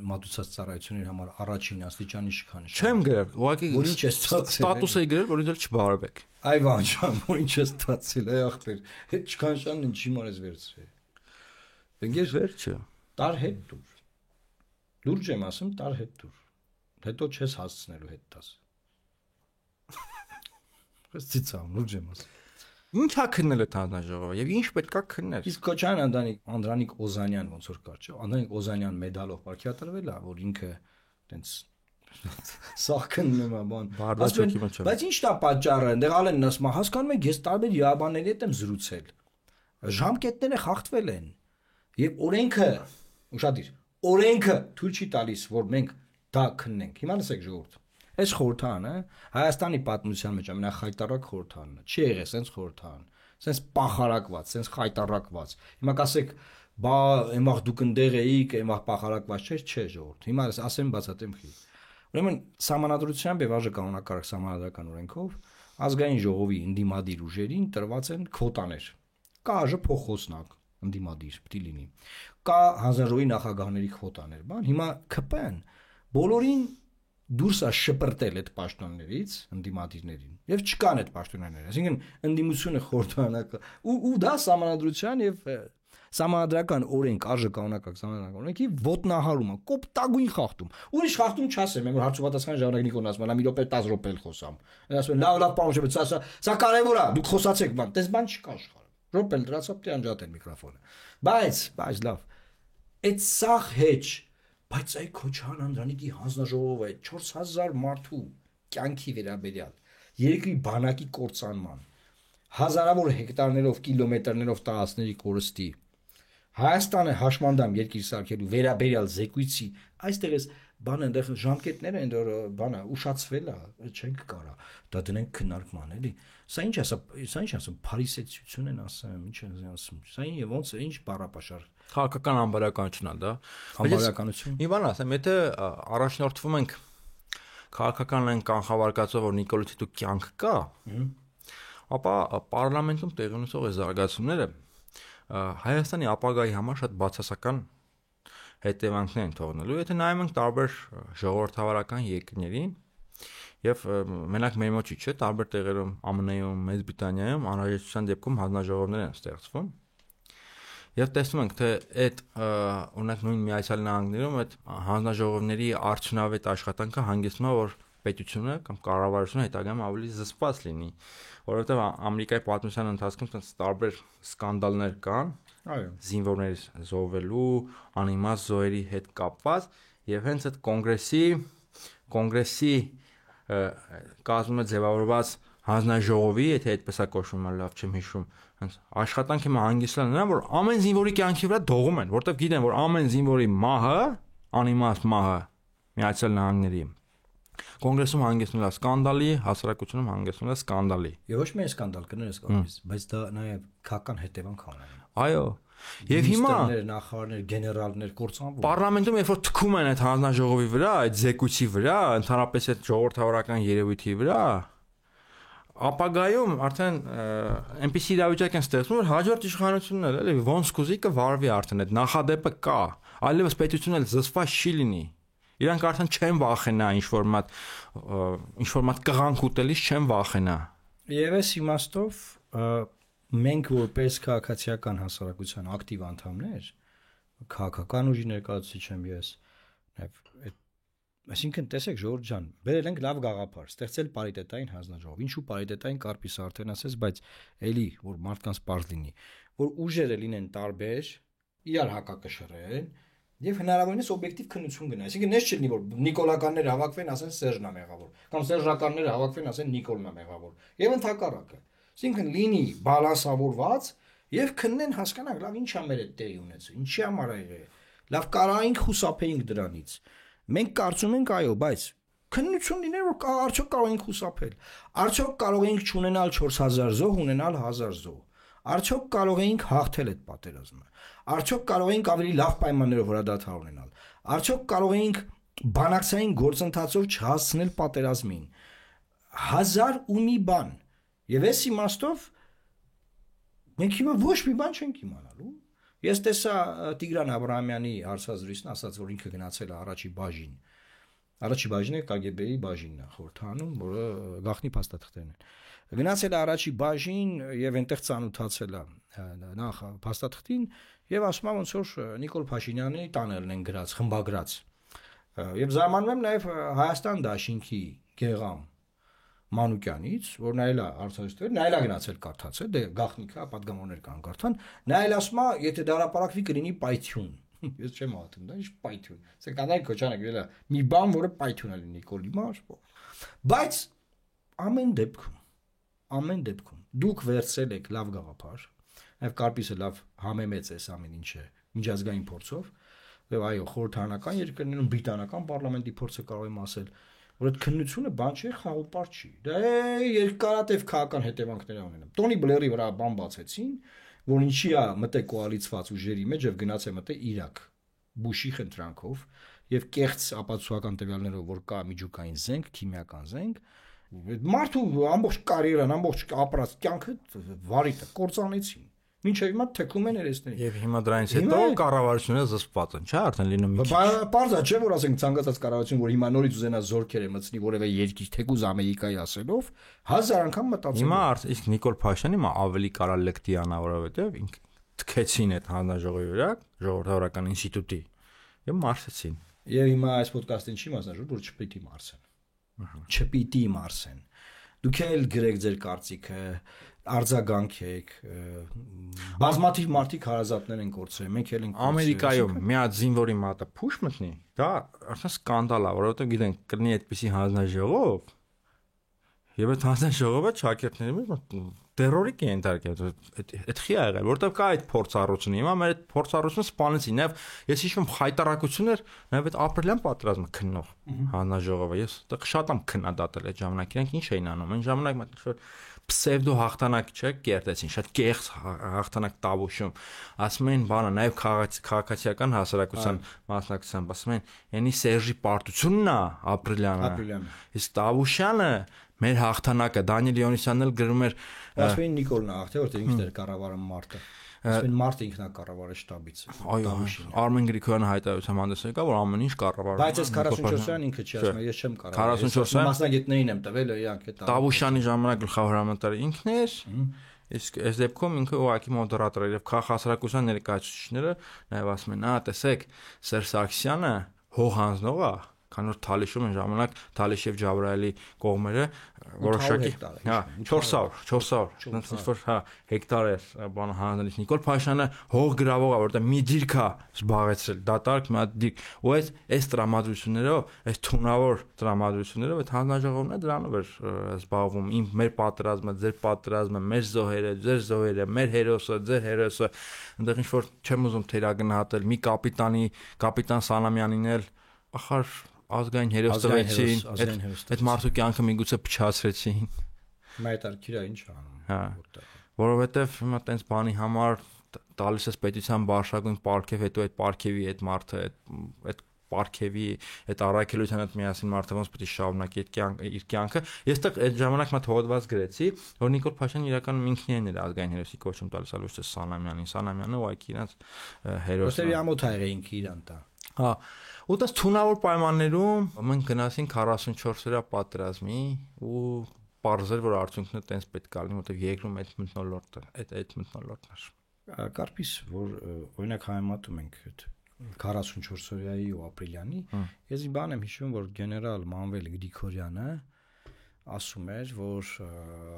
մատուցած ծառայությունների համար առաջին աստիճանի շքան։ Չեմ գրել, ուղղակի ինչ է ստատուս էի գրել, որ ինձ չբարվեք։ Այ վանջան, որ ինչ է ստացել, այ ախպեր։ Հետ չքանշանն ինչի մարես վերցրել։ Ընկեր վերջը։ Տար հետ դուր։ Լուրջ եմ ասում, տար հետ դուր։ Հետո չես հասցնելու հետ տաս։ Ես ցիցամ, լուրջ եմ ասում։ Ինչ է քննել այդ հանձնաժողովը եւ ինչ պետքա քննել։ Իսկ Քոչարյան Անդրանիկ Օզանյան ոնց որ կար, չէ՞։ Անդրանիկ Օզանյան մեդալով ապարքյատրվել է, որ ինքը տենց սաղ քննում է բան։ Բայց ի՞նչն է պատճառը։ Այնտեղ ալեն ասում, հասկանում եք, ես տարբեր իրավաբանների հետ եմ զրուցել։ Ժամկետները խախտվել են։ Եվ օրենքը, ուշադիր, օրենքը թույլ չի տալիս, որ մենք դա քննենք։ Հիմա լսեք ժողովուրդ։ Այս խորհրդանը Հայաստանի պատմության մեջ ամենախայտարակ խորհրդանն է։ Չի եղել sense խորհրդան, sense պախարակված, sense խայտարակված։ Հիմա կասեք, բա եմախ դուք ընդեղ էիք, եմախ պախարակված չէր, չէ ժողովուրդ։ Հիմա ասեմ բացատրեմ խի։ Ուրեմն սահմանադրությամբ եւ արժե կանոնակարգ սահմանադրական օրենքով ազգային ժողովի ընդդիմադիր ուժերին տրված են քվոտաներ։ Կա ԱԺ փոխոսնակ ընդդիմադիր պիտի լինի։ Կա հանձնաժողովի նախագահների քվոտաներ, բան։ Հիմա ԿՊ-ն բոլորին դուրս է շպրտել այդ պաշտոններից ընդդիմադիրներին եւ չկան այդ պաշտոնները, այսինքն ընդդիմությունը խորհրդանակ ու դա սահմանադրության եւ սահմանադրական օրենք արժե կանոնակարգ սահմանադրական օրենքի ոտնահարումը կոպտագույն խախտում ուրիշ խախտում չասեմ որ հարցուպատասխան ժամանակ Նիկոն ասում լա մի րոպե 10 րոպե էլ խոսամ ասում լավ պարոն շփոթ սա կարևոր է դուք խոսացեք բան տես բան չկա աշխարհում րոպե դրացավ դե անջատել միկրոֆոնը բայց լավ այդ սաղ հեչ բայց այ Քոչարյան Անդրանիկի հանձնաժողովը 4000 մարդու կյանքի վերաբերյալ երկրի բանակի կործանման հազարավոր հեկտարներով կիլոմետրներով տարածքների կորստի Հայաստանը հաշմանդամ երկիր սարքելու վերաբերյալ զեկույցի այստեղ էս բանը այնտեղ ժամկետները այնտեղ բանը ուշացվել է չենք կարա դա դնենք քննարկման էլի սա ինչ ասում փարիսեցություն են ասում ինչ են ասում սա ոնց ինչ բառապաշար քաղաքական անբարոյականություն է դա անբարոյականություն մի բան ասեմ եթե առաջնորդվում ենք քաղաքական են կանխավարկածով որ Նիկոլիցի դու կյանք կա ապա պարլամենտում տեղի ունեցող այս զարգացումները Հայաստանի ապագայի համար շատ բացասական հետևանքներ են թողնելու եթե նայում ենք տարբեր ժողովրդավարական երկրներին եւ մենակ մեր մոտ չէ տարբեր տեղերում ԱՄՆ-ում, Մեծ Բրիտանիայում անհրաժեշտության դեպքում հանձնաժողովներ են ստեղծվում եւ տեսնում ենք թե այդ օրինակ նույն Միացյալ Նահանգներում այդ հանձնաժողովների արդյունավետ աշխատանքը հանգեցնում է որ պետությունը կամ կառավարությունը հետագայում ավելի զսպված լինի որովհետեւ Ամերիկայի պատմության ընթացքում տենց տարբեր սկանդալներ կան այո զինվորների զոհվելու անիմաստ զոհերի հետ կապված եւ հենց այդ կոնգրեսի կազմում է ձևավորված հանձնաժողովի եթե այդպես է կոչվում լավ չեմ հիշում հենց աշխատանքը հանգեցնել նրան որ ամեն զինվորի կյանքի վրա դողում են որովհետեւ գիտեն որ ամեն զինվորի մահը անիմաստ մահը Միացյալ Նահանգների Կոնգրեսում հանգեցնում է սկանդալի, հասարակությունում հանգեցնում է սկանդալի։ Եվ ոչ միայն սկանդալ կներես կողմից, բայց դա նաև քաղաքական հետևանք ունի։ Այո։ Եվ հիմա նախարարներ, գեներալներ կործանվում։ Պարլամենտում երբ որ թքում են այդ հանձնաժողովի վրա, այդ զեկույցի վրա, ընդհանրապես այդ ժողովրդավարական երևույթի վրա, ապագայում արդեն այնպիսի իրավիճակ են ստեղծվում, որ հաջորդ իշխանությունն էլ էլի ոնց կուզի կվարվի արդեն այդ նախադեպը կա։ Այլևս պետությունն էլ զսպված չի լինի։ Իրանք արդեն չեն վախենա ինչ որ մատ կղանք ուտելիս չեն վախենա։ Եվ այս իմաստով մենք որպես քաղաքացիական հասարակության ակտիվ անդամներ, քաղաքական ուժի ներկայացուցիչ եմ ես, նաև այսինքն տեսեք Ժորժ ջան, բերել ենք լավ գաղափար, ստեղծել պարիտետային հանձնաժողով։ Ինչու պարիտետային կարպիս արդեն ասես, բայց էլի որ մարդկանց պարզ լինի, որ ուժերը լինեն տարբեր, իրար հակակշռեն Եվ հնարավորինս օբյեկտիվ քննություն գնա։ Այսինքն ես չլինի որ նիկոլականները հավաքվեն, ասեն Սերժն է մեղավոր, կամ սերժականները հավաքվեն, ասեն Նիկոլն է մեղավոր։ Եվ ընդհակառակը։ Այսինքն լինի բալանսավորված եւ քննեն հասկանանք լավ ինչա մեր այդ տեղի ունեցել, ինչի համար ա եղել։ Լավ կարայինք խուսափեինք դրանից։ Մենք կարծում ենք այո, բայց քննություն լիներ որ արդյոք կարող ենք խուսափել։ Արդյոք կարող ենք չունենալ 4000 զոհ, ունենալ 1000 զոհ։ Արդյոք կարող էինք հաղթել այդ պատերազմը։ Արդյոք կարող էինք ավելի լավ պայմաններով հրադադար ունենալ։ Արդյոք կարող էինք բանակցային գործընթացով չհասցնել պատերազմին։ 1000 ու մի բան։ Եվ այս իմաստով մենք հիմա ոչ մի բան չենք իմանալու։ Ես տեսա Տիգրան Աբրահամյանի հարցազրույցն, ասաց որ ինքը գնացել է առաջի բաժին։ Առաջի բաժինը KGB-ի բաժինն է խորհրդանում, որը գաղտնի փաստաթղթերն են։ Գնացել է առաջի բաժին եւ այնտեղ ծանոթացել է նախ փաստաթղթին եւ ասում է ոնց որ Նիկոլ Փաշինյանի տանելն են գրած, խմբագրած։ Եվ զարմանում եմ նաեւ Հայաստան դաշինքի Գեգամ Մանուկյանից, որ նայել է արցախստեր, նայել է գնացել կարդացել, դե գաղտնիքա պատգամավորներ կան կարդան, նայել ասում է, եթե դարապարակվի կլինի պայթյուն։ Ես չեմ ատում, դա ինչ պայթյուն։ Սա կանայք կոչանը գրել է մի բան, որը պայթյուն է լինի Նիկոլի մար։ Բայց ամեն դեպքում դուք վերցրել եք լավ գաղափար, նաև Կարպիսը լավ համեմեց էս ամեն ինչը միջազգային փորձով, եւ այո, խորհրդարանական երկրներում բրիտանական պարլամենտի փորձը կարող եմ ասել, որ այդ քննությունը բան չէ, խաղապար չի։ Դա երկարատև քաղաքական հետևանքներ ունենա։ Տոնի Բլերի վրա բան բացեցին, որ ինչի է մտե կոալիցված ուժերի մեջ եւ գնաց է մտե Իրաք Բուշի խնդրանքով եւ կեղծ ապացուցողական տվյալներով, որ կա միջուկային զենք, քիմիական զենք, մարդու ամբողջ կարիերան, ամբողջ ապրած կյանքը վարիտը կործանեցին։ Մինչև հիմա թեքում են երեսներին։ Եվ հիմա դրանից հետո կառավարությունը զսպված են, չէ՞, արդեն լինում մի քիչ։ Պարզա չէ, որ ասենք ցանկացած կառավարություն, որ հիմա նորից ուզենա զորքեր մտցնի որևէ երկիր, թեկուզ Ամերիկայի ասելով, 1000 անգամ մտածել։ Հիմա իսկ Նիկոլ Փաշինյանը հիմա ավելի կարա լեկտիանա, որովհետև ինք թքեցին այդ հանձնաժողովի վրա, ժողովրդական ինստիտուտի եւ մարսեցին։ Եվ հիմա այս ոդկասթին չի մասնաժողով, որ չպիտի մարսեն։ Չպիտի մարսեն։ Դուք էլ գրեք ձեր կարծիքը, արձագանքեք, բազմաթիվ մարդիկ հարազատներ են կորցրել, մենք էլ ենք Ամերիկայում մի հատ զինվորի մատը փուշ մտնի, դա արդեն սկանդալ է, որովհետև գիտենք կլինի այդպիսի հանձնաժողով, եւ այդ հանձնաժողովը ճակերտների տերորիկ է ենթարկել, այդ խի ա եղել, որովհետև կա այդ փորձառությունը, հիմա մեր այդ փորձառությունը սպանեցին, եւ ես հիշում հայտարարություններ, նաեւ այդ ապրիլյան պատերազմը քննող հանձնաժողովը, ես շատ եմ քննադատել այդ ժամանակ, իրենք ինչ էին անում, այն ժամանակ մտածում պսևդո հաղթանակ չէ, կերտեցին, շատ կեղծ հաղթանակ տավուշում, ասում են բանը, նաև քաղաքացիական հասարակության մասնակցությամբ, ասում են, «Ենի Սերժի պարտությունն է ապրիլյանը»։ Իսկ Տավուշյանը մեր հաղթանակը, Դանիել Յոնիսյանն էլ գրում էր, ասում են Նիկոլն է հաղթել, որտեղ ինքն էր կառավարը մարտը։ Ասում մարդը ինքնակառավարը շտաբից։ Այո, Արմեն Գրիգորյանը հայտարարությամբ հանդես եկավ, որ ամեն ինչ կառավարվում է։ Բայց այս 44-ան ինքը չի ասում, ես չեմ կառավարել։ 44-ան մասնագետներին եմ տվել, իրանք այդ Տավուշյանի ժամանակ գլխավոր հրամանատարը ինքն էր, իսկ այս դեպքում ինքը ուղղակի մոդերատոր էր եւ քաղաքասարակության ներկայացուցիչները նաեւ ասում են, տեսեք, Սերժ Սարգսյանը հող հանձնող է, քան որ Թալիշում այն ժամանակ Թալիշ եւ Ջաբրայելի կողմերը որոշակի 400 ինչ-որ հեկտար է բանը հանձնելիս Նիկոլ Փաշինյանը հող գրավող է, որտեղ մի դիրք է զբաղեցրել, դատարկ մի հատ դիրք, ու այս տրամադրություններով, այս թունավոր տրամադրություններով այդ հանձնաժողովն է դրանով էր զբաղվում, մեր պատերազմը, ձեր պատերազմը, մեր զոհերը, ձեր զոհերը, մեր հերոսը, ձեր հերոսը, այնտեղ ինչ-որ չեմ ուզում թերագնահատել, մի կապիտան Սանամյանին էլ ախար ազգային հերոս տվեցին, այդ մարդու կյանքը միգուցե փչացրեցին։ Մայտարկիրա ինչ անում։ Որովհետև հիմա տենց բանի համար տալիս ես պետության բարձրագույն պարգև, հետո այդ պարգևի այդ մարդը, այդ պարգևի, այդ առաքելության հետ միասին մարդը ոնց պետք է շարունակի իր կյանքը։ Ես այդ ժամանակ մա հոդված գրեցի, որ Նիկոլ Փաշինյանը իրականում ինքն էր ազգային հերոսի կոչում տալիս, ոչ թե Սանամյանին։ Սանամյանը ուղղակի իրենց հերոսն է։ Որտեղ ամոթ ա եղել ինքը իրան տա։ Ու դա թունավոր պայմաններում մենք գնացինք 44-օրյա պատերազմի ու պարզել որ արդյունքն է տենց պետք է լինի, որտեղ երկրում այդ մթնոլորտը, այդ մթնոլորտն էր։ Կարպիս, որ օրինակ համեմատում ենք 44-օրյայի ու ապրիլյանի, ես մի բան եմ հիշում, որ գեներալ Մանվել Գրիգորյանը ասում էր, որ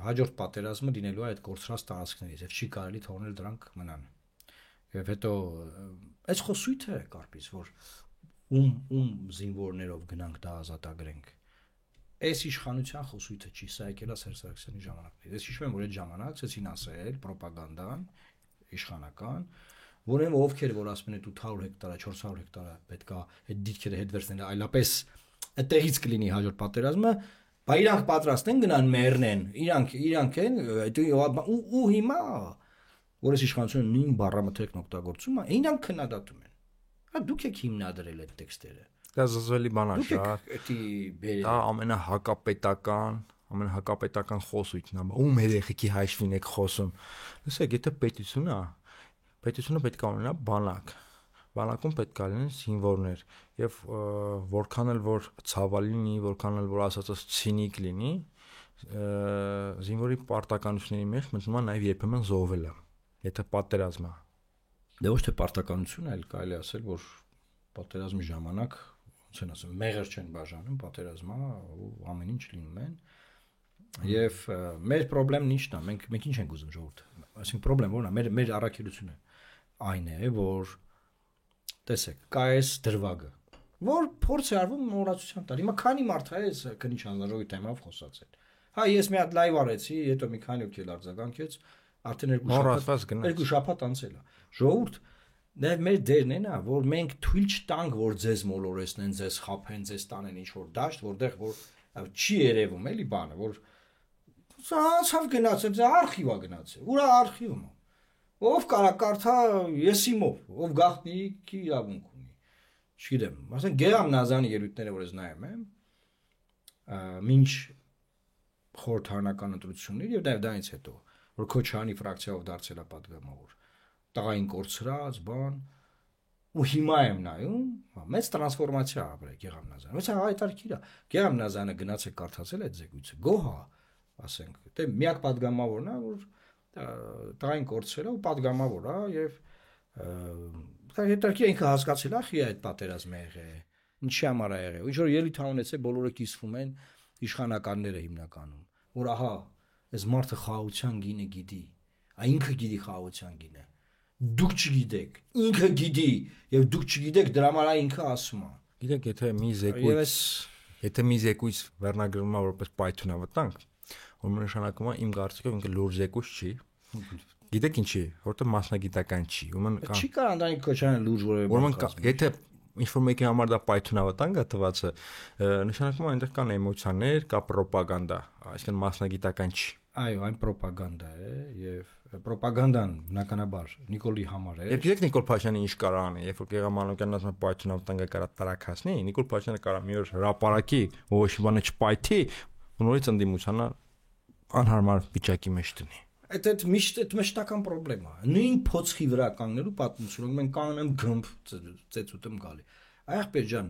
հաջորդ պատերազմը լինելու է այդ կորցրած տարածքներից եւ չի կարելի թողնել դրանք մնան։ Եվ հետո այս խոսույթը է կարպից, որ ում զինվորներով գնանք դա ազատագրենք։ Այս իշխանության խոսույթը չի, սա եկել է Սերժ Սարգսյանի ժամանակներից։ Ես հիշում եմ, որ այդ ժամանակ ցեցին ասել ռոպագանդան իշխանական, որոնք ովքեր որ ասում են 800 հեկտարա, 400 հեկտարա պետքա այդ դիրքերը հետ վերցնել, այլապես այդտեղից կլինի հաջորդ պատերազմը, բա իրանք պատրաստ են գնան մեռնեն, իրանք են ու հիմա որս իշխանությունը նույն բառամթերքն օգտագործում է, իրանք քննադատում են։ Հա դուք եք հիմնադրել այդ տեքստերը։ Դա զզվելի բան է, շատ։ Դա ամենահակապետական խոսույթն է։ Ում երեխեքի հաշվին եք խոսում։ Լսեք, եթե պետությունը պետք է ունենա բանակ։ Բանակում պետք է լինեն զինվորներ եւ որքան էլ որ ցավալի լինի, որքան էլ որ ասածս ցինիկ լինի, զինվորի պարտականությունների մեջ մտնում է նաեւ երբեմն զոհվելը, եթե պատերազմ է։ Դա ոչ թե պարտականություն է, այլ կարելի ասել, որ պատերազմի ժամանակ, ոնց են ասում, մեղր չեն բաժանում, պատերազմը ու ամեն ինչ լինում են։ Եվ մեր խնդրեմն ի՞նչն է, մենք ինչ ենք ուզում ժողովուրդ։ Այսինքն խնդրեմ որն է, մեր առաքելությունը այն է, որ տեսեք, կա այս դրվագը, որ փորձ է արվում մոռացության տալ։ Հիմա քանի մարդ է այս քնիչ հանձնաժողովի թեմայով խոսացել։ Հա ես մի հատ լայվ արեցի, հետո մի քանի օքի արձագանքեց, արդեն 2 շաբաթ անցել է։ Ժողովուրդ, դա մեր դերն է նա, որ մենք թույլ չտանք, որ ձեզ մոլորեսնեն, ձեզ խափեն, ձեզ տանեն ինչ որ դաշտ, որտեղ որ չի երևում էլի բանը, որ ցավ գնացել, դա արխիվ է գնացել։ Ուրա արխիվում է։ Ով կարա կարդա եսիմով, ով գաղտնիքի իրավունք ունի։ Չգիտեմ, ասեն Գեգամ Նազանի ելույթները, որ ես նայում եմ, մինչ խորհրդարանական ընտրությունների եւ դրանից հետո, որ Քոչարյանի ֆրակցիայով դարձել է падգամավոր, տղային կորցրած, բան, ու հիմա եմ նայում, մեծ տրանսֆորմացիա ապրել Գեգամ Նազանը։ Ոնց է հայտարարքիրա։ Գեգամ Նազանը գնաց է կարդացել այդ զեկույցը, գոհա, ասենք, դե միակ падգամավորն է, որ տղային կորցրել է ու падգամավոր է եւ հետաքրքիր ինքը հասկացել է խի այդ պատերազմը եղել է ինչի համար է եղել ինչ որ ելույթ ունեցել բոլորը կիսվում են իշխանականները հիմնականում որ ահա այս մարդը խաղաղության գինը գիտի ինքը գիտի խաղաղության գինը դուք չգիտեք ինքը գիտի եւ դուք չգիտեք դրա համար ինքը ասում է գիտեք եթե մի զեկույց վերնագրվում է որպես պայթյունա վտանգ որ նշանակում է իմ կարծիքով ինքը լուրջ զեկույց չի գիտեք ինչի որտեղ մասնագիտական չի ուրեմն չի կարող Անդրանիկ Քոչարյանը լուրջ որևէ եթե ինչ-որ մեկի համար դա պայթյունավտանգ է թվացը նշանակում է այնտեղ կան էմոցիաներ կա ռոպագանդա այսինքն մասնագիտական չի այո այն ռոպագանդա է եւ ռոպագանդան բնականաբար Նիկոլի համար է եւ գիտեք Նիկոլ Փաշինյանը ինչ կարա անի երբ որ Գեգամ Մանուկյանն ասում է պայթյունավտանգը կարա տարակացնի Նիկոլ Փաշինյանը կարա մի օր հրապարակի ոչ մի բանը չպայթի նորից ընդդիմությանը անհարմար վիճակի մեջ տնի Այդ միշտ մշտական խնդրեմ է։ Նույն փոცხի վրա կանգնելու պատմությունը մենք կանգնեմ գմբ ծեծուտեմ գալի։ Ախպեր ջան,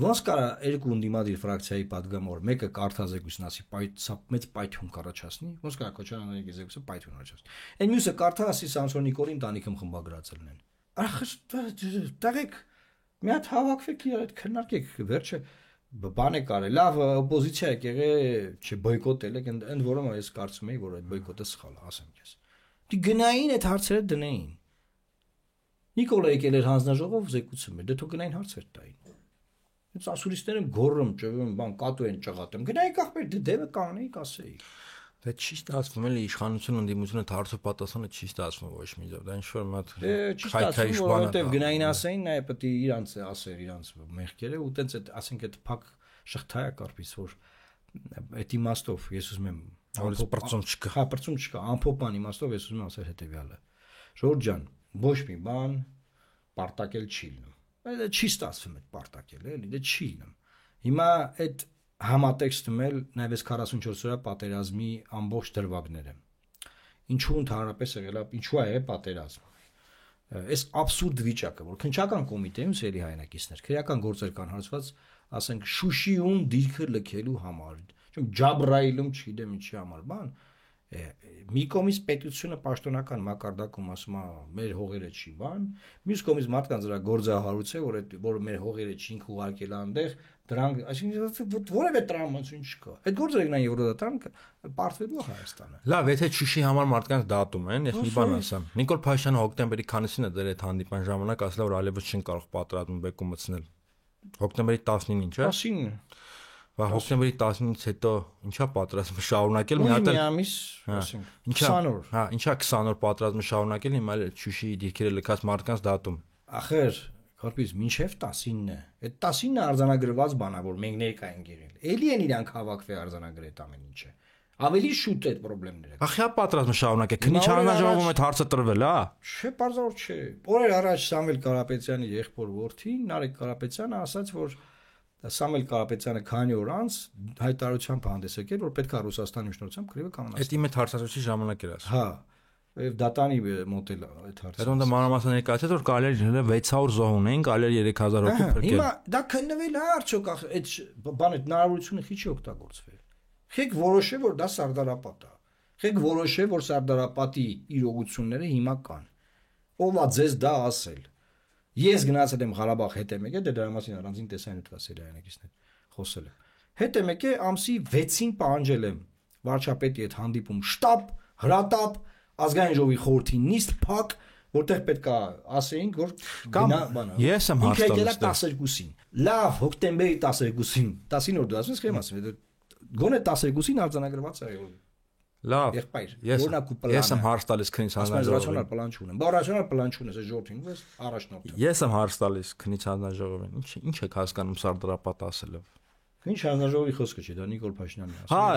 ոնց կարա երկու ընդդիմադիր ֆրակցիայի падգամավոր մեկը կարթազեկույցն ասի պայթ մեծ պայթյուն կառաջացնի, ոնց կարա Քոչարյանի զեկույցը պայթյուն առաջացնի։ Այն մյուսը կարթա ասի Սամսոն Նիկոլին տանիքում խմբագրացել են։ Ախր տաղեք մի հատ հավաքվեք իրար այդ քննարկեք վերջը բան է կարել, լավ օպոզիցիա եք եղել, չբոյկոտել եք, ընդ որում ես կարծում եի, որ այդ բոյկոտը սխալ է, ասեմ ես։ Դի գնային այդ հարցերը դնեին։ Նիկոլը եկել էր հանձնաժողով զեկուցում էր, դե թող գնային հարցեր տային։ Այս ասուրիստները գոռում, ճվում, բան կատու են ճղատում։ Գնայիք ախպեր, դե դեպը կանեիք, ասեիք։ Դա չի ստացվում էլի իշխանություն ընդդիմությունը հարցը պատասխանը չի ստացվում ոչ մի ձև։ Դա ինչ որ մատ քայքայիշ բան է։ Որովհետև գնային ասեին, նա պետք է իրանց ասեր, իրանց մեղքերը ու տենց այդ ասենք այդ փակ շղթա է կարպիս որ այդ իմաստով ես ուզում եմ որից բրծում չկա։ Հա բրծում չկա, ամփոփան իմաստով ես ուզում եմ ասել հետեւյալը։ Ժորժ ջան, ոչ մի բան պարտակել չի լինում։ Դա չի ստացվում այդ պարտակել, էլի, դա չի լինում։ Հիմա այդ համատեքստում էլ նաև 44 օրյա պատերազմի ամբողջ դրվագները։ Ինչու ընդհանրապես եղել է, ինչու է պատերազմ։ Այս абսուրդ վիճակը, որ քննչական կոմիտեում սերի հայրենակիցներ, քրեական գործեր կան հարցված, ասենք Շուշիում դիրքը լքելու համար, Ջաբրայիլում չգիտեմ ինչի համար, բան, մի կողմից պետությունը պաշտոնական մակարդակում ասում է մեր հողերը չի բան, մյուս կողմից մարդկանց դրա գործահարույց է, որ մեր հողերը չինք ուղարկել այնտեղ, դրանք, այսինքն որևէ տրամադրություն չկա։ Այդ գործը եկնան Եվրոդատան պարտվելու Հայաստանը։ Լավ, եթե Շուշի համար մարդկանց դատում են, ես մի բան ասեմ։ Նիկոլ Փաշինյանը հոկտեմբերի քանիսին է դեր այդ հանդիպան ժամանակ ասել որ այլևս չեն կարող պատրաստում բեկում մտցնել։ Հոկտեմբերի 19-ին, չէ՞։ 19-ին։ Բա հոկտեմբերի 19-ից հետո ինչա պատրաստում շարունակել մի հատ մի ամիս, ասենք 20 օր։ Հա, ինչա 20 օր պատրաստում շարունակել հիմա էլ Շուշիի դիրքերը լքած մարդկանց դատում։ Ախր, որպես մինչև 19-ը։ Այդ 19-ը արձանագրված բան է, որ մենք ներկա ենք եղել։ Էլի են իրանք հավաքվել արձանագրել այդ ամեն ինչը։ Ավելի շուտ է այդ խնդիրները։ Ախի պատրաստում շարունակել։ Քնի չանաժողովում այդ հարցը տրվել, հա։ Չէ, բարձր չէ։ Օրեր առաջ Սամվել Կարապետյանի եղբոր որդին Նարեկ Կարապետյանը ասաց, որ Սամվել Կարապետյանը քանի օր անց հայտարարությամբ հանդես եկել, որ պետք է Ռուսաստանի միջնորդությամբ քրիվը կանոնացնել։ Այդ իմ այդ հարցազրույցի ժամանակ էր ասում։ Հա, եւ դատանի մոդել այդ հարցը։ Հետո դա մանրամասն ներկայացած որ կարելի էր 600 զոհ ունեն, կարելի էր 3000 հոգու փրկել։ Հիմա դա քննվել է արդյոք այդ բանը հնարավորությունը քիչ է օգտագործվել։ Խեք որոշե որ դա Սարդարապատ է։ Խեք որոշե որ Սարդարապատի իրողությունները հիմա կան։ Ով է ձեզ դա ասել։ Ես գնացել եմ Ղարաբաղ հետ եմ եկել, դրա մասին առանձին տեսանյութ կա սերիայնակիցներ խոսել եմ։ Հետ եմ եկել ամսի 6-ին պահանջել եմ վարչապետի հետ հանդիպում շտաբ, հրատապ, ազգային ժողովի խորհրդի նիստ փակ, որտեղ պետք է ասեինք, որ գնա բանը։ Ես եմ հաստատել 12-ին։ Լավ, հոկտեմբերի 12-ին, 10-ին օր դու ասես քեմ ասեմ, գոնե 12-ին արձանագրված է եղել։ Լավ, եղբայր, ես եմ հարց տալիս քնից հանձնաժողովին։ Ռացիոնալ պլան չունեմ։ Բա ռացիոնալ պլան չունես, այս ժողովին ես առաջնորդը։ Ես եմ հարց տալիս քնից հանձնաժողովին։ Ինչ եք հասկանում Սարդարապատ ասելով։ Ինչ հանձնաժողովի խոսքը չի, դա Նիկոլ Փաշինյանն է ասում։ Հա,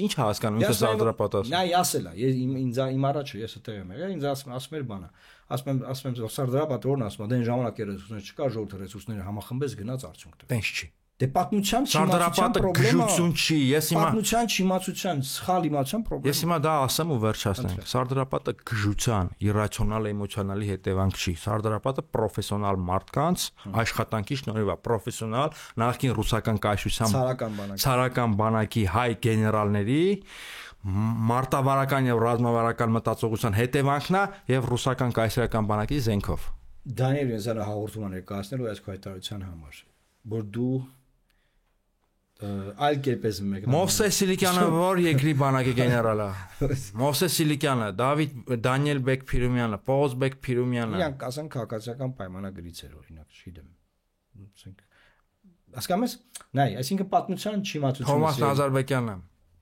ինչ հասկանում ինքը Սարդարապատ ասում։ Նա ասել է, ինձ իմ առաջը ես այդտեղ եմ եղել, ինձ ասում էր բանը։ Ասում եմ Սարդարապատը որն ասում է, դեն ժամանակ ռեսուրսներ չկա, ժողովրդի ռեսուրսները համախմբես գնաց արդյունք տեղ։ Տենց չի։ Դե պատմության չիմացության գժություն չի, ես հիմա պատմության չիմացության սխալ իմացության խնդրեմ։ Ես հիմա դա ասեմ ու վերջացնենք։ Սարդարապատը գժության, իրացիոնալ էմոցիոնալի հետևանք չի։ Սարդարապատը պրոֆեսիոնալ մարդկանց աշխատանքի շնորհիվ է, պրոֆեսիոնալ նախկին ռուսական կայսրության ցարական բանակի հայ գեներալների մարտավարական եւ ռազմավարական մտածողության հետևանքն է եւ ռուսական կայսրական բանակի զենքով։ Դանիել Յենսյանը հաղորդում է ներկայացնելու այս հայտարարության համար, որ դու այլ կերպ մեկ Մովսես Սիլիկյանը որ երկրի բանակի գեներալ է Մովսես Սիլիկյանը Դանիել Բեկ-Փիրումյանը Պողոս Բեկ-Փիրումյանը իրանք ասեն քաղաքացիական պայմանագրից էր օրինակ չգիտեմ ասենք հասկանում ես նայ այսինքն պատմության չիմացությունը Թոմաս Նազարբեկյանը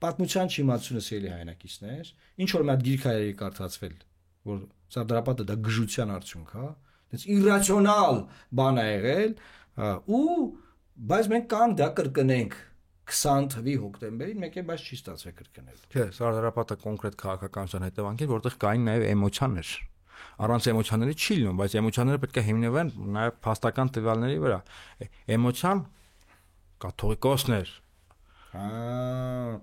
պատմության չիմացությունը սիրելի հայրենակիցներ ինչ որ մի հատ գիրք է կարդացվել որ Սարդարապատը դա գժության արդյունք հա դից իրացիոնալ բան է եղել ու բայց մենք կանք դա կրկնենք 20 թվականի հոկտեմբերին մեկ է բայց չի ստացվել կրկնել։ Չէ, Սարդարապատը կոնկրետ քաղաքականության հետևանք էր, որտեղ կային նաև էմոցիաներ։ Առանց էմոցիաների չի լինում, բայց էմոցիաները պետք է հիմնվեն նաև փաստական տվյալների վրա։ Էմոցիան կաթողիկոսներ։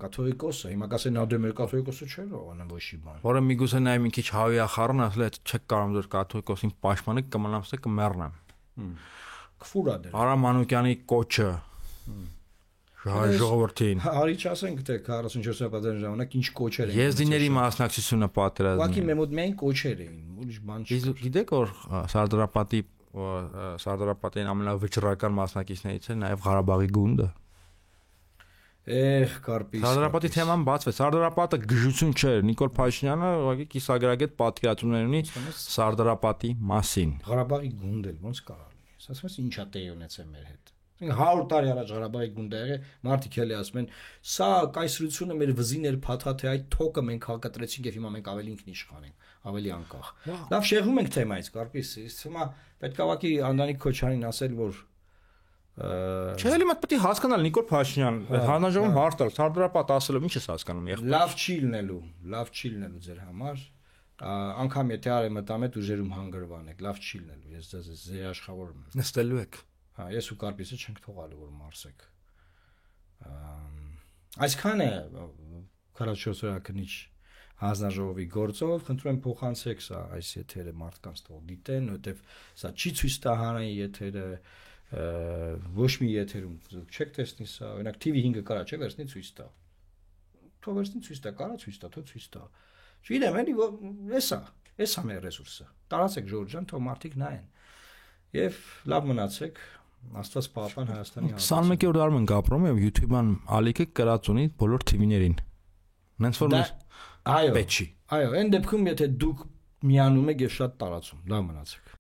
Կաթողիկոսը, հիմա կասեն նա դե մեր կաթողիկոսը չէր անեմ ոչի բան։ Որը միգուցե նաև մի քիչ հավիախառն ասել է, չեք կարող դեռ կաթողիկոսին պաշտպանել, կմնամ ստե կմեռնեմ։ Կֆուրա դեր։ Արա Մանուկյանի կոչը ժողովրդին։ Հարիչ ասենք թե 44 պատերազմի ժամանակ ինչ կոչեր էին։ Եզդիների մասնակցությունը պատերազմին։ Ուղղակի մեր մոտ միայն կոչեր էին, ուրիշ բան չէ։ Գիտեք որ Սարդարապատին ամենավճռական մասնակիցներից է նաև Ղարաբաղի գունդը։ Կարպի։ Սարդարապատի թեման բացվեց։ Սարդարապատը գժություն չէր։ Նիկոլ Փաշինյանը ուղղակի կիսագրագետ պատկերացումներ ունի Սարդարապատի մասին։ Ղարաբաղի գունդը ոնց կարող լինի։ Ասում ես ինչա տեղ ունեցել մեր հետ։ 100 տարի առաջ Ղարաբաղի գունդը եղել, մարդիկ էլի ասում են, սա կայսրությունը մեր վզին էր փաթաթ է, այդ թոկը մենք հակատրեցինք եւ հիմա մենք ավելի ինքնիշխան ենք, ավելի անկախ։ Լավ շեղում ենք թեմայից, Կարպիս, հիմա պետք է ուղղակի Անդրանիկ Քոչարյանին ասել, որ Չէ, էլի մտ պետք է հասկանալ Նիկոլ Փաշինյան, հանրաժողովում հարց տալ, Սարդարապատ ասելով ինչ ես հասկանում եղբայր։ Լավ չի լինելու ձեր համար։ Անկամ եթե արեմտամետ ուժերում հանգրվան եք, լավ չի լինելու։ Ես ձեզ աշխատավորում եմ։ Նստելու եք։ Հա, ես ու Կարպիսը չենք թողալու որ մարսեք։ Այսքան է 44 օրակնիչ հանձնաժողովի գործով, խնդրում եմ փոխանցեք սա այս եթերը մարդկանց թող դիտեն, որովհետև սա չի ցույց տա հանրային եթերը, ոչ մի եթերում չեք տեսնի սա, օրինակ TV5-ը կարա չէ վերցնի ցույց տա։ թող վերցնի ցույց տա, կարա ցույց տա, թող ցույց տա։ Չգիտեմ, էլի էսա մեր ռեսուրսը։ Տարածեք Ժորժ ջան, թող մարդիկ նայեն։ Եվ լավ մնացեք, Աստված պահապան Հայաստանի Հանրապետություն։ 21-րդ դարում ենք ապրում եւ YouTube-ան ալիքը կրած ունի բոլոր TV-ներին։ Նենց որ այո, պետք չի։ Այո, այն դեպքում եթե դուք միանում եք եւ շատ տարածում, լավ մնացեք։